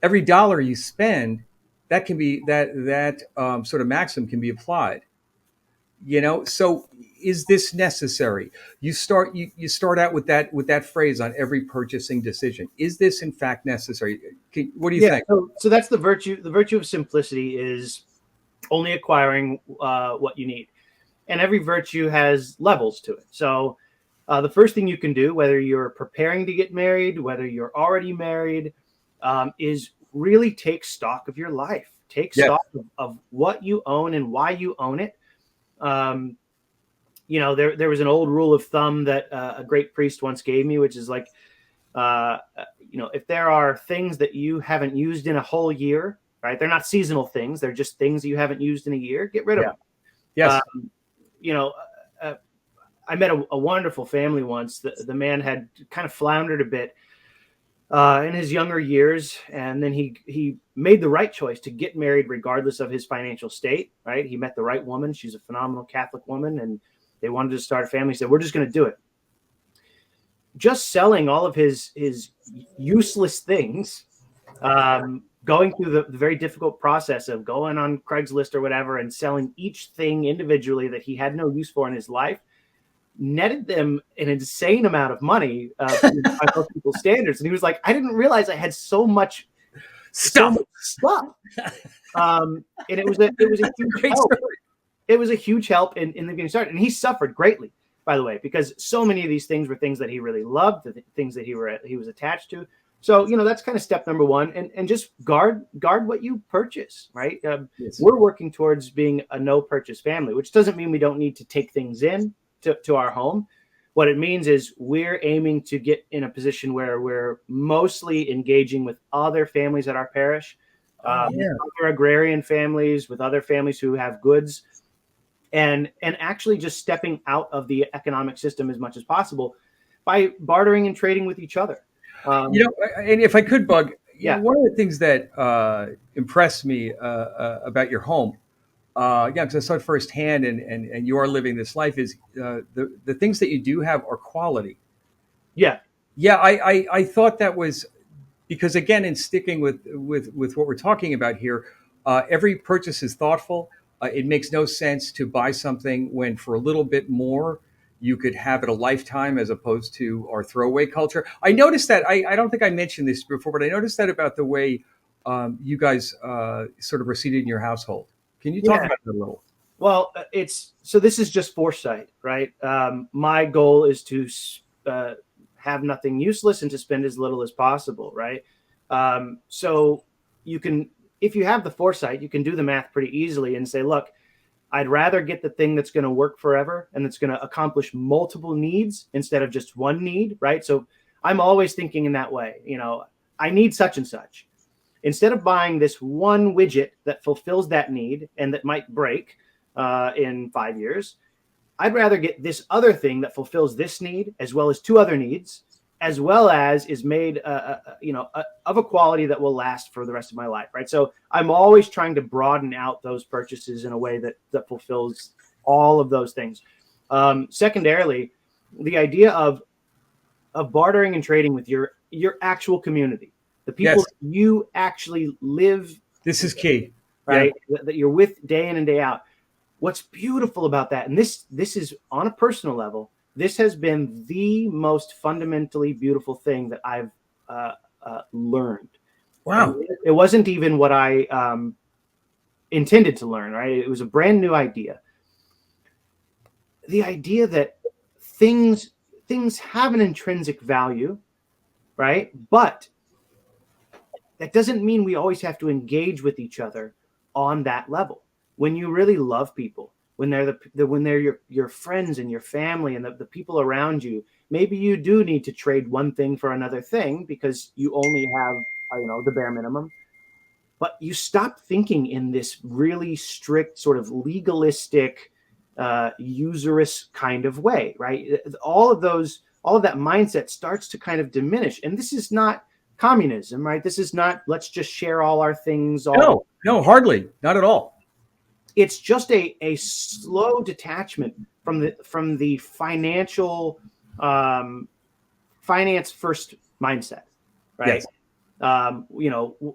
every dollar you spend, that can be that sort of maxim can be applied. So is this necessary? You start out with that phrase on every purchasing decision. Is this in fact necessary? What do you Yeah. think? So that's the virtue. The virtue of simplicity is only acquiring what you need. And every virtue has levels to it. So the first thing you can do, whether you're preparing to get married, whether you're already married, is really take stock of your life. Take Yes. stock of what you own and why you own it. Um, there was an old rule of thumb that a great priest once gave me, which is like, if there are things that you haven't used in a whole year, right? They're not seasonal things. They're just things that you haven't used in a year. Get rid of Yeah. them. Yes. You know, uh, I met a wonderful family once. The man had kind of floundered a bit in his younger years, and then he made the right choice to get married regardless of his financial state. Right? He met the right woman. She's a phenomenal Catholic woman, and they wanted to start a family. He said, "We're just going to do it." Just selling all of his useless things, going through the very difficult process of going on Craigslist or whatever and selling each thing individually that he had no use for in his life, netted them an insane amount of money by most people's standards. And he was like, I didn't realize I had so much Stuff. stuff. And it was a huge Great help. story. It was a huge help in the getting started. And he suffered greatly, by the way, because so many of these things were things that he really loved, the things that he was attached to. So, that's kind of step number one. And just guard what you purchase, right? Yes. We're working towards being a no purchase family, which doesn't mean we don't need to take things in to our home. What it means is we're aiming to get in a position where we're mostly engaging with other families at our parish, other agrarian families, with other families who have goods, and actually just stepping out of the economic system as much as possible by bartering and trading with each other. And if I could, Bug, Yeah. one of the things that impressed me about your home, because I saw it firsthand, and you are living this life, is the things that you do have are quality. Yeah. Yeah, I thought that was because, again, in sticking with what we're talking about here, every purchase is thoughtful. It makes no sense to buy something when for a little bit more you could have it a lifetime, as opposed to our throwaway culture. I noticed that. I don't think I mentioned this before, but I noticed that about the way you guys sort of proceeded in your household. Can you talk Yeah. about that a little? Well, this is just foresight, right? My goal is to have nothing useless and to spend as little as possible, right? So you can, if you have the foresight, you can do the math pretty easily and say, look, I'd rather get the thing that's going to work forever and that's going to accomplish multiple needs instead of just one need, right? So I'm always thinking in that way. I need such and such. Instead of buying this one widget that fulfills that need and that might break in 5 years, I'd rather get this other thing that fulfills this need as well as two other needs, as well as is made of a quality that will last for the rest of my life, right? So I'm always trying to broaden out those purchases in a way that fulfills all of those things. Secondarily, the idea of bartering and trading with your actual community, the people Yes, that you actually live, this is key. right? That you're with day in and day out. What's beautiful about that, and this is on a personal level, this has been the most fundamentally beautiful thing that I've learned. And Wow. it wasn't even what I intended to learn, right? It was a brand new idea. The idea that things have an intrinsic value, right? But that doesn't mean we always have to engage with each other on that level. When you really love people, when they're your friends and your family and the people around you, maybe you do need to trade one thing for another thing because you only have the bare minimum. But you stop thinking in this really strict sort of legalistic, usurious kind of way, right? All of that mindset starts to kind of diminish, and this is not communism, right? This is not let's just share all our things all the No, no, hardly, not at all. It's just a slow detachment from the financial finance first mindset, right? Yes.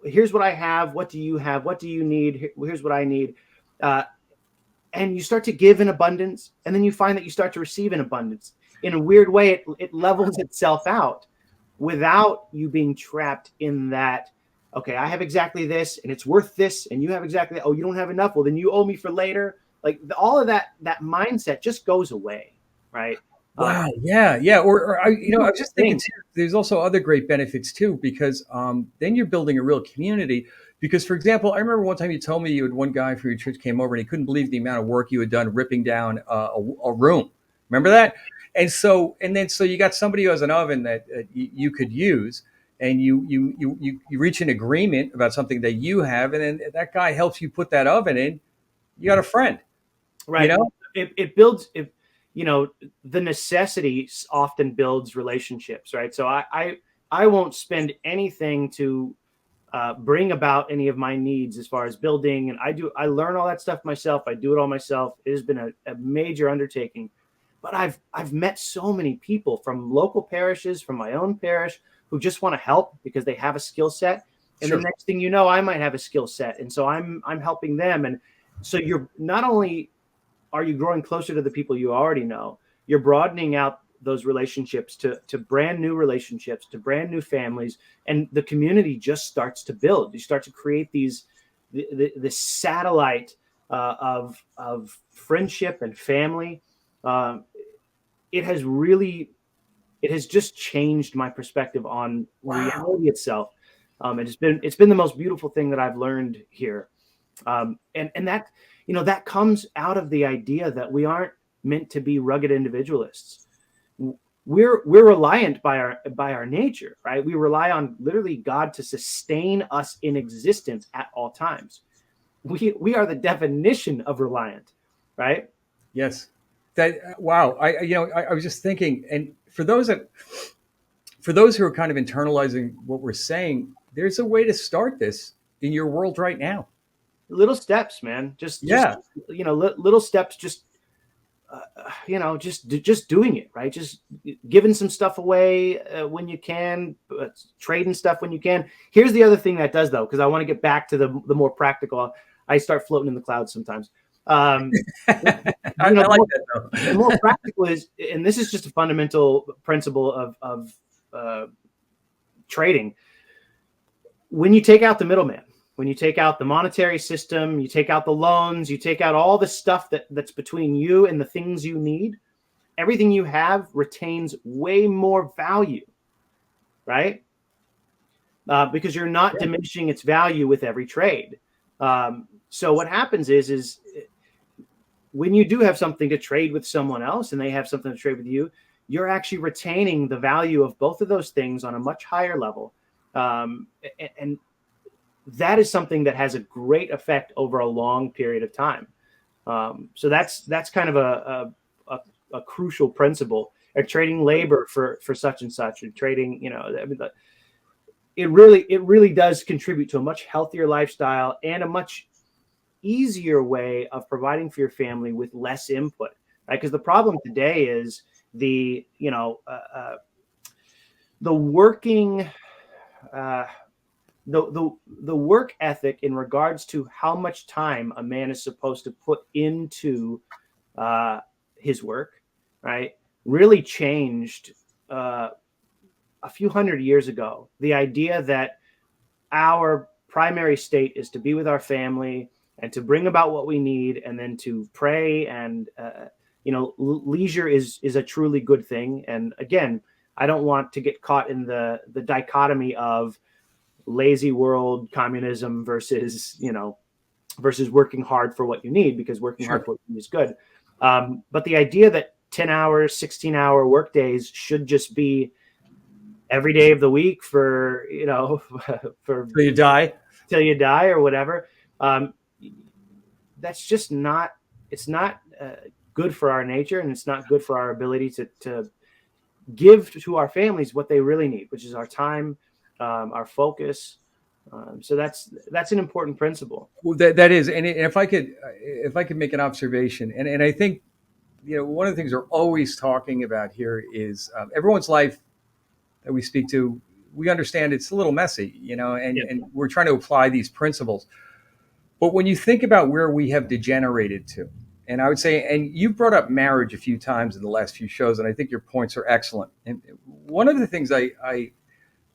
Here's what I have. What do you have? What do you need? Here's what I need. Uh, and you start to give in abundance, and then you find that you start to receive in abundance. In a weird way, it levels itself out without you being trapped in that. Okay, I have exactly this, and it's worth this, and you have exactly that. Oh, you don't have enough. Well, then you owe me for later. Like all of that mindset just goes away, right? Wow. Yeah. Yeah. I was just thinking Thing. too, there's also other great benefits too, because then you're building a real community. Because, for example, I remember one time you told me you had one guy from your church came over and he couldn't believe the amount of work you had done ripping down a room. Remember that? So you got somebody who has an oven that you could use, and you reach an agreement about something that you have, and then that guy helps you put that oven in. You got a friend, you Right. know? It builds it, the necessity often builds relationships, right? So I won't spend anything to bring about any of my needs as far as building, and I learn all that stuff myself. I do it all myself. It has been a major undertaking, but I've met so many people from local parishes, from my own parish, who just want to help because they have a skill set. And the Sure. next thing you know, I might have a skill set, and so I'm helping them. And so you're not only are you growing closer to the people you already know, you're broadening out those relationships to brand new relationships, to brand new families, and the community just starts to build. You start to create the satellite of friendship and family. Um, it has really it has just changed my perspective on Wow. reality itself. It's been the most beautiful thing that I've learned here, and that that comes out of the idea that we aren't meant to be rugged individualists. We're reliant by our nature, right? We rely on literally God to sustain us in existence at all times. We are the definition of reliant, right? Yes. That wow. I was just thinking, and for those who are kind of internalizing what we're saying, there's a way to start this in your world right now. Little steps, man. Just Yeah. little steps. Just doing it, right? Just giving some stuff away when you can, trading stuff when you can. Here's the other thing that does, though, because I want to get back to the more practical. I start floating in the clouds sometimes. Um, I like the that the more though. practical is, and this is just a fundamental principle of trading. When you take out the middleman, when you take out the monetary system, you take out the loans, you take out all the stuff that's between you and the things you need, everything you have retains way more value, right? Because you're not Yeah. diminishing its value with every trade. So what happens is when you do have something to trade with someone else and they have something to trade with you, you're actually retaining the value of both of those things on a much higher level. And that is something that has a great effect over a long period of time. So that's kind of a crucial principle. Or trading labor for such and such, and trading, I mean, it really does contribute to a much healthier lifestyle and a much easier way of providing for your family with less input, right? Because the problem today is the working uh, the work ethic in regards to how much time a man is supposed to put into uh, his work, right? Really changed a few hundred years ago. The idea that our primary state is to be with our family and to bring about what we need, and then to pray, and leisure is a truly good thing. And again, I don't want to get caught in the dichotomy of lazy world communism versus working hard for what you need, because working hard Sure. for what you need is good. But the idea that 10-hour, 16-hour work days should just be every day of the week for for So you die. till you die or whatever, um, that's just not. It's not good for our nature, and it's not good for our ability to give to our families what they really need, which is our time, our focus. So that's an important principle. Well, that is, and if I could make an observation, and I think one of the things we're always talking about here is everyone's life that we speak to. We understand it's a little messy, Yeah. and we're trying to apply these principles. But when you think about where we have degenerated to, And I would say, and you brought up marriage a few times in the last few shows, and I think your points are excellent. And one of the things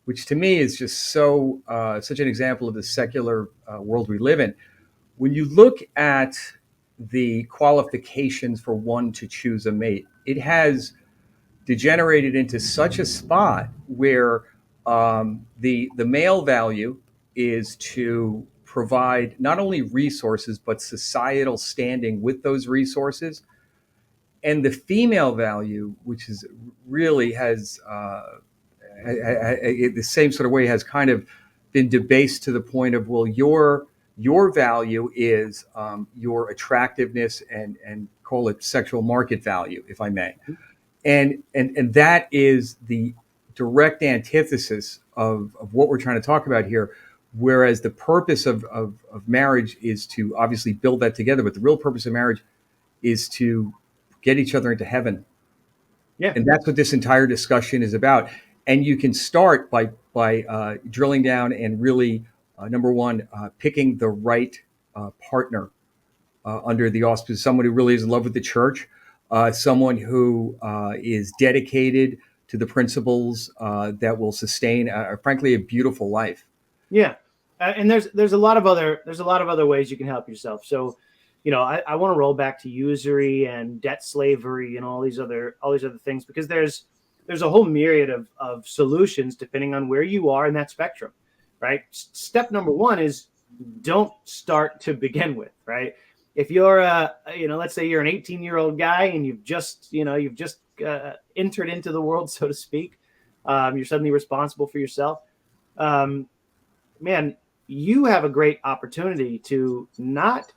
which to me is just such an example of the secular world we live in, when you look at the qualifications for one to choose a mate, it has degenerated into such a spot where the male value is to provide not only resources but societal standing with those resources, and the female value, which is really has the same sort of way, has kind of been debased to the point of, well, your value is your attractiveness and call it sexual market value, if I may. And that is the direct antithesis of what we're trying to talk about here. Whereas the purpose of marriage is to obviously build that together, but the real purpose of marriage is to get each other into heaven. Yeah. And that's what this entire discussion is about. And you can start by drilling down and really, number one, picking the right partner under the auspices, someone who really is in love with the church, someone who is dedicated to the principles that will sustain, frankly, a beautiful life. Yeah, and there's a lot of other ways you can help yourself. So, I want to roll back to usury and debt slavery and all these other things, because there's a whole myriad of solutions depending on where you are in that spectrum, right? Step number one is don't start to begin with, right? If you're let's say you're an 18-year-old guy and you've just entered into the world, so to speak, you're suddenly responsible for yourself. Man, you have a great opportunity to not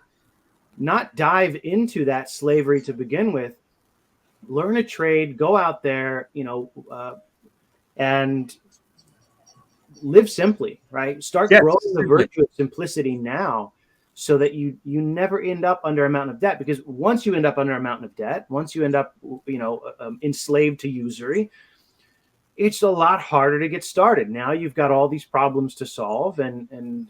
dive into that slavery to begin with. Learn a trade, go out there, and live simply, right? Start growing the virtue of simplicity now, so that you never end up under a mountain of debt. Because once you end up under a mountain of debt, once you end up, enslaved to usury, it's a lot harder to get started. Now you've got all these problems to solve, and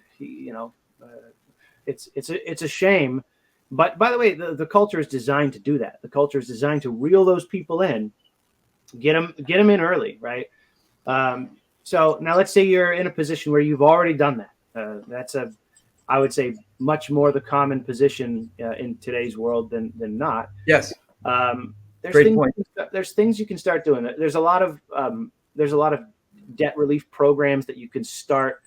it's a shame. But by the way, the culture is designed to do that. The culture is designed to reel those people in, get them in early, right? So now let's say you're in a position where you've already done that. That's I would say, much more the common position in today's world than not. Yes. There's things you can start doing. There's a lot of debt relief programs that you can start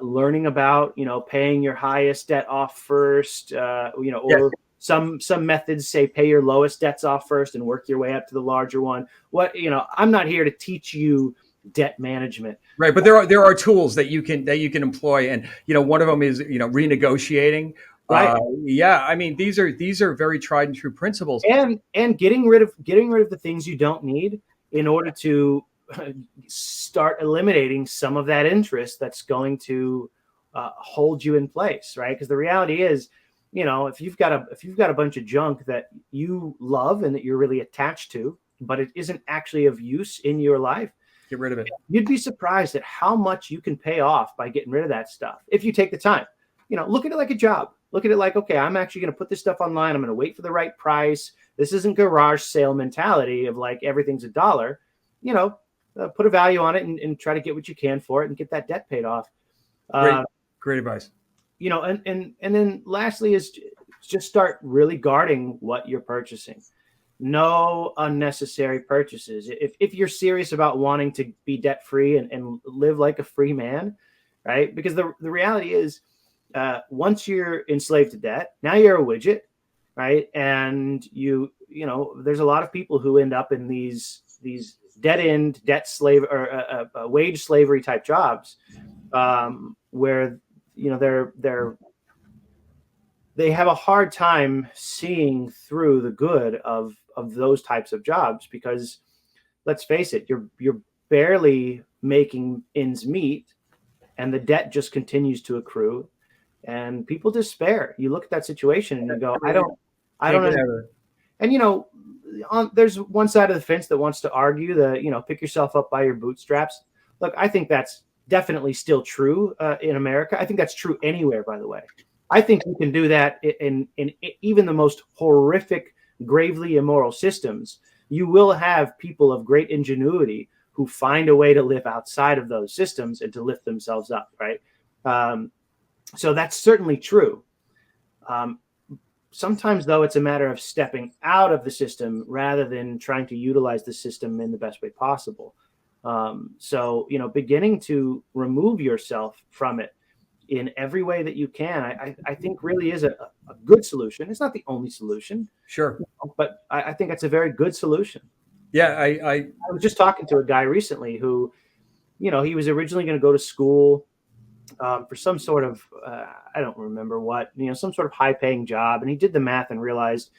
learning about. Paying your highest debt off first. Or some methods say pay your lowest debts off first and work your way up to the larger one. I'm not here to teach you debt management, right? But there are tools that you can employ, and one of them is renegotiating. Right. I mean, these are very tried and true principles. And getting rid of the things you don't need in order to start eliminating some of that interest that's going to hold you in place, right? Because the reality is, if you've got a bunch of junk that you love and that you're really attached to, but it isn't actually of use in your life, get rid of it. You'd be surprised at how much you can pay off by getting rid of that stuff if you take the time. Look at it like a job. Look at it like, okay, I'm actually going to put this stuff online. I'm going to wait for the right price. This isn't garage sale mentality of like everything's $1. Put a value on it and try to get what you can for it and get that debt paid off. Great advice. And then lastly is just start really guarding what you're purchasing. No unnecessary purchases. If you're serious about wanting to be debt free and live like a free man, right? Because the reality is, once you're enslaved to debt, now you're a widget, right? And there's a lot of people who end up in these debt slave or wage slavery type jobs, where they have a hard time seeing through the good of those types of jobs, because let's face it, you're barely making ends meet, and the debt just continues to accrue, and people despair. You look at that situation and you go, I don't know. And there's one side of the fence that wants to argue that pick yourself up by your bootstraps. Look, I think that's definitely still true in America. I think that's true anywhere, by the way. I think you can do that in even the most horrific, gravely immoral systems. You will have people of great ingenuity who find a way to live outside of those systems and to lift themselves up, right? So that's certainly true. Sometimes, though, it's a matter of stepping out of the system rather than trying to utilize the system in the best way possible. So, beginning to remove yourself from it in every way that you can, I think really is a good solution. It's not the only solution, Sure. but I think it's a very good solution. Yeah, I was just talking to a guy recently who, he was originally going to go to school for some sort of, I don't remember what, some sort of high paying job. And he did the math and realized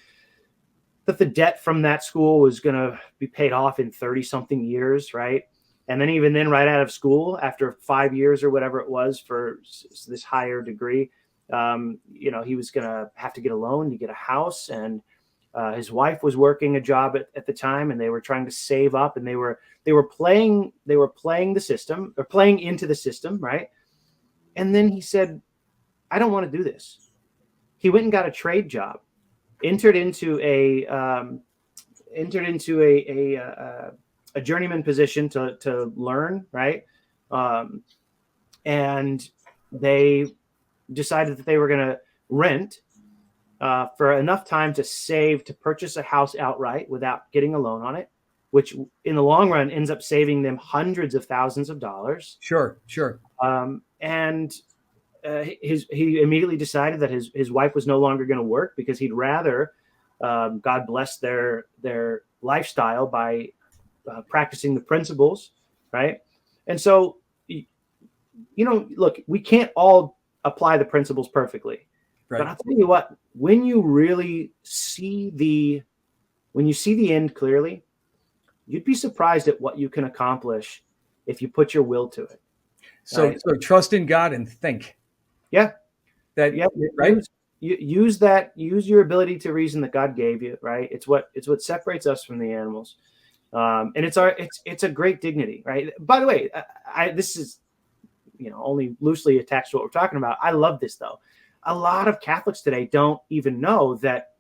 that the debt from that school was going to be paid off in 30 something years. Right. And then even then, right out of school, after 5 years or whatever it was for this higher degree, he was going to have to get a loan to get a house. And his wife was working a job at the time, and they were trying to save up, and they were playing the system, or playing into the system, right? And then he said, I don't want to do this. He went and got a trade job, entered into a journeyman position to learn, right? And they decided that they were going to rent for enough time to save to purchase a house outright without getting a loan on it, which in the long run ends up saving them hundreds of thousands of dollars. Sure. And he immediately decided that his wife was no longer going to work because he'd rather God bless their lifestyle by practicing the principles, right? And so, look, we can't all apply the principles perfectly, Right. but I'll tell you what: when you really see the end clearly, you'd be surprised at what you can accomplish if you put your will to it. So, Right. so trust in God and think. Yeah. That Yeah. right. Use your ability to reason that God gave you. Right. It's what separates us from the animals. And it's a great dignity. Right. By the way, this is, only loosely attached to what we're talking about. I love this, though. A lot of Catholics today don't even know that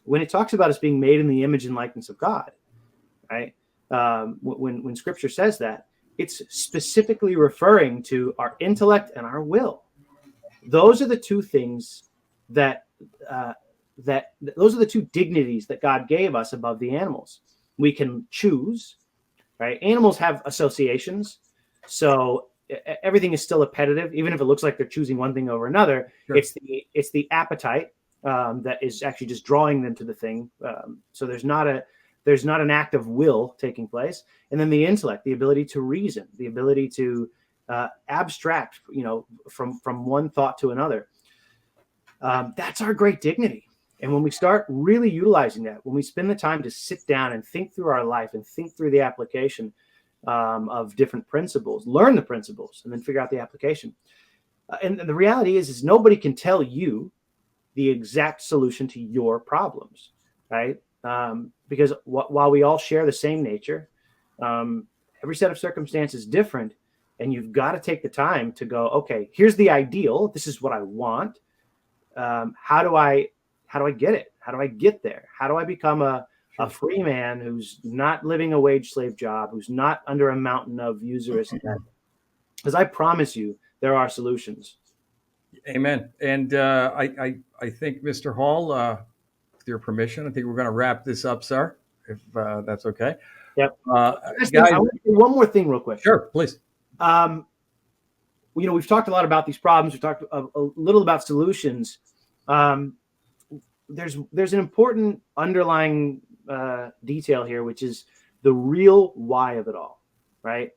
when it talks about us being made in the image and likeness of God, right? When Scripture says that, it's specifically referring to our intellect and our will. Those are the two things those are the two dignities that God gave us above the animals. We can choose, right? Animals have associations, so everything is still appetitive, even if it looks like they're choosing one thing over another. Sure. It's the appetite that is actually just drawing them to the thing. So there's not an act of will taking place. And then the intellect, the ability to reason, the ability to abstract, from one thought to another. That's our great dignity. And when we start really utilizing that, when we spend the time to sit down and think through our life and think through the application of different principles, learn the principles, and then figure out the application. And the reality is nobody can tell you the exact solution to your problems, right? Because while we all share the same nature, every set of circumstances is different, and you've got to take the time to go, okay, here's the ideal. This is what I want. How do I get it? How do I get there? How do I become a free man who's not living a wage slave job, who's not under a mountain of usurious debt? Because I promise you, there are solutions. Amen. And I think, Mr. Hall, with your permission, I think we're going to wrap this up, sir, if that's okay. Yep. Guys, I want to say one more thing real quick. Sure, please. We've talked a lot about these problems. We've talked a little about solutions. There's an important underlying detail here, which is the real why of it all, right?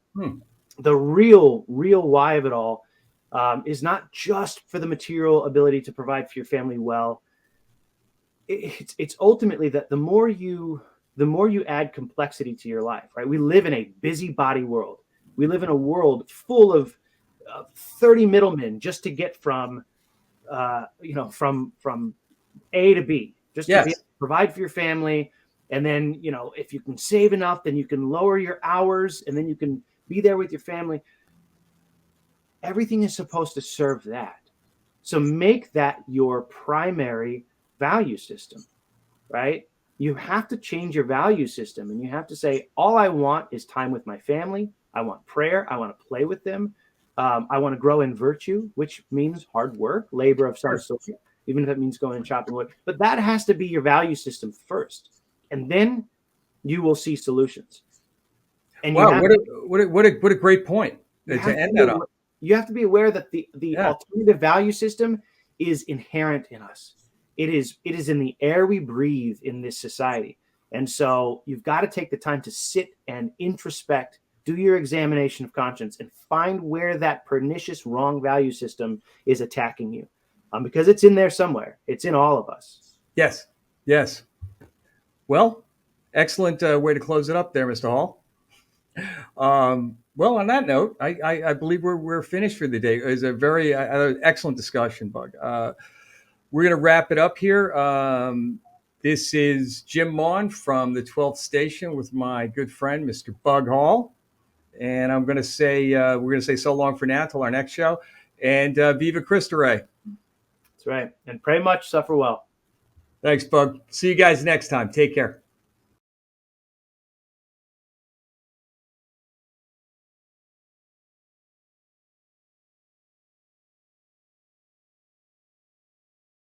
The real why of it all is not just for the material ability to provide for your family well. It's ultimately that the more you add complexity to your life, right? We live in a busybody world. We live in a world full of 30 middlemen just to get from from A to B, just to provide for your family. And then, if you can save enough, then you can lower your hours, and then you can be there with your family. Everything is supposed to serve that. So make that your primary value system, right? You have to change your value system, and you have to say, all I want is time with my family. I want prayer. I want to play with them. I want to grow in virtue, which means hard work, labor of some sort, even if it means going and chopping wood. But that has to be your value system first. And then you will see solutions. And Wow, what a great point to end that on. you have to be aware that the Yeah. alternative value system is inherent in us. It is in the air we breathe in this society. And so you've got to take the time to sit and introspect, do your examination of conscience, and find where that pernicious wrong value system is attacking you. Because it's in there somewhere. It's in all of us. Yes. Yes. Well, excellent way to close it up there, Mr. Hall. Well, on that note, I believe we're finished for the day. It was a very excellent discussion, Bug. We're going to wrap it up here. This is Jim Maughan from the 12th Station with my good friend, Mr. Bug Hall. And I'm going to say, we're going to say so long for now until our next show. And Viva Christ Rey. That's right. And pray much, suffer well. Thanks, Bug. See you guys next time. Take care.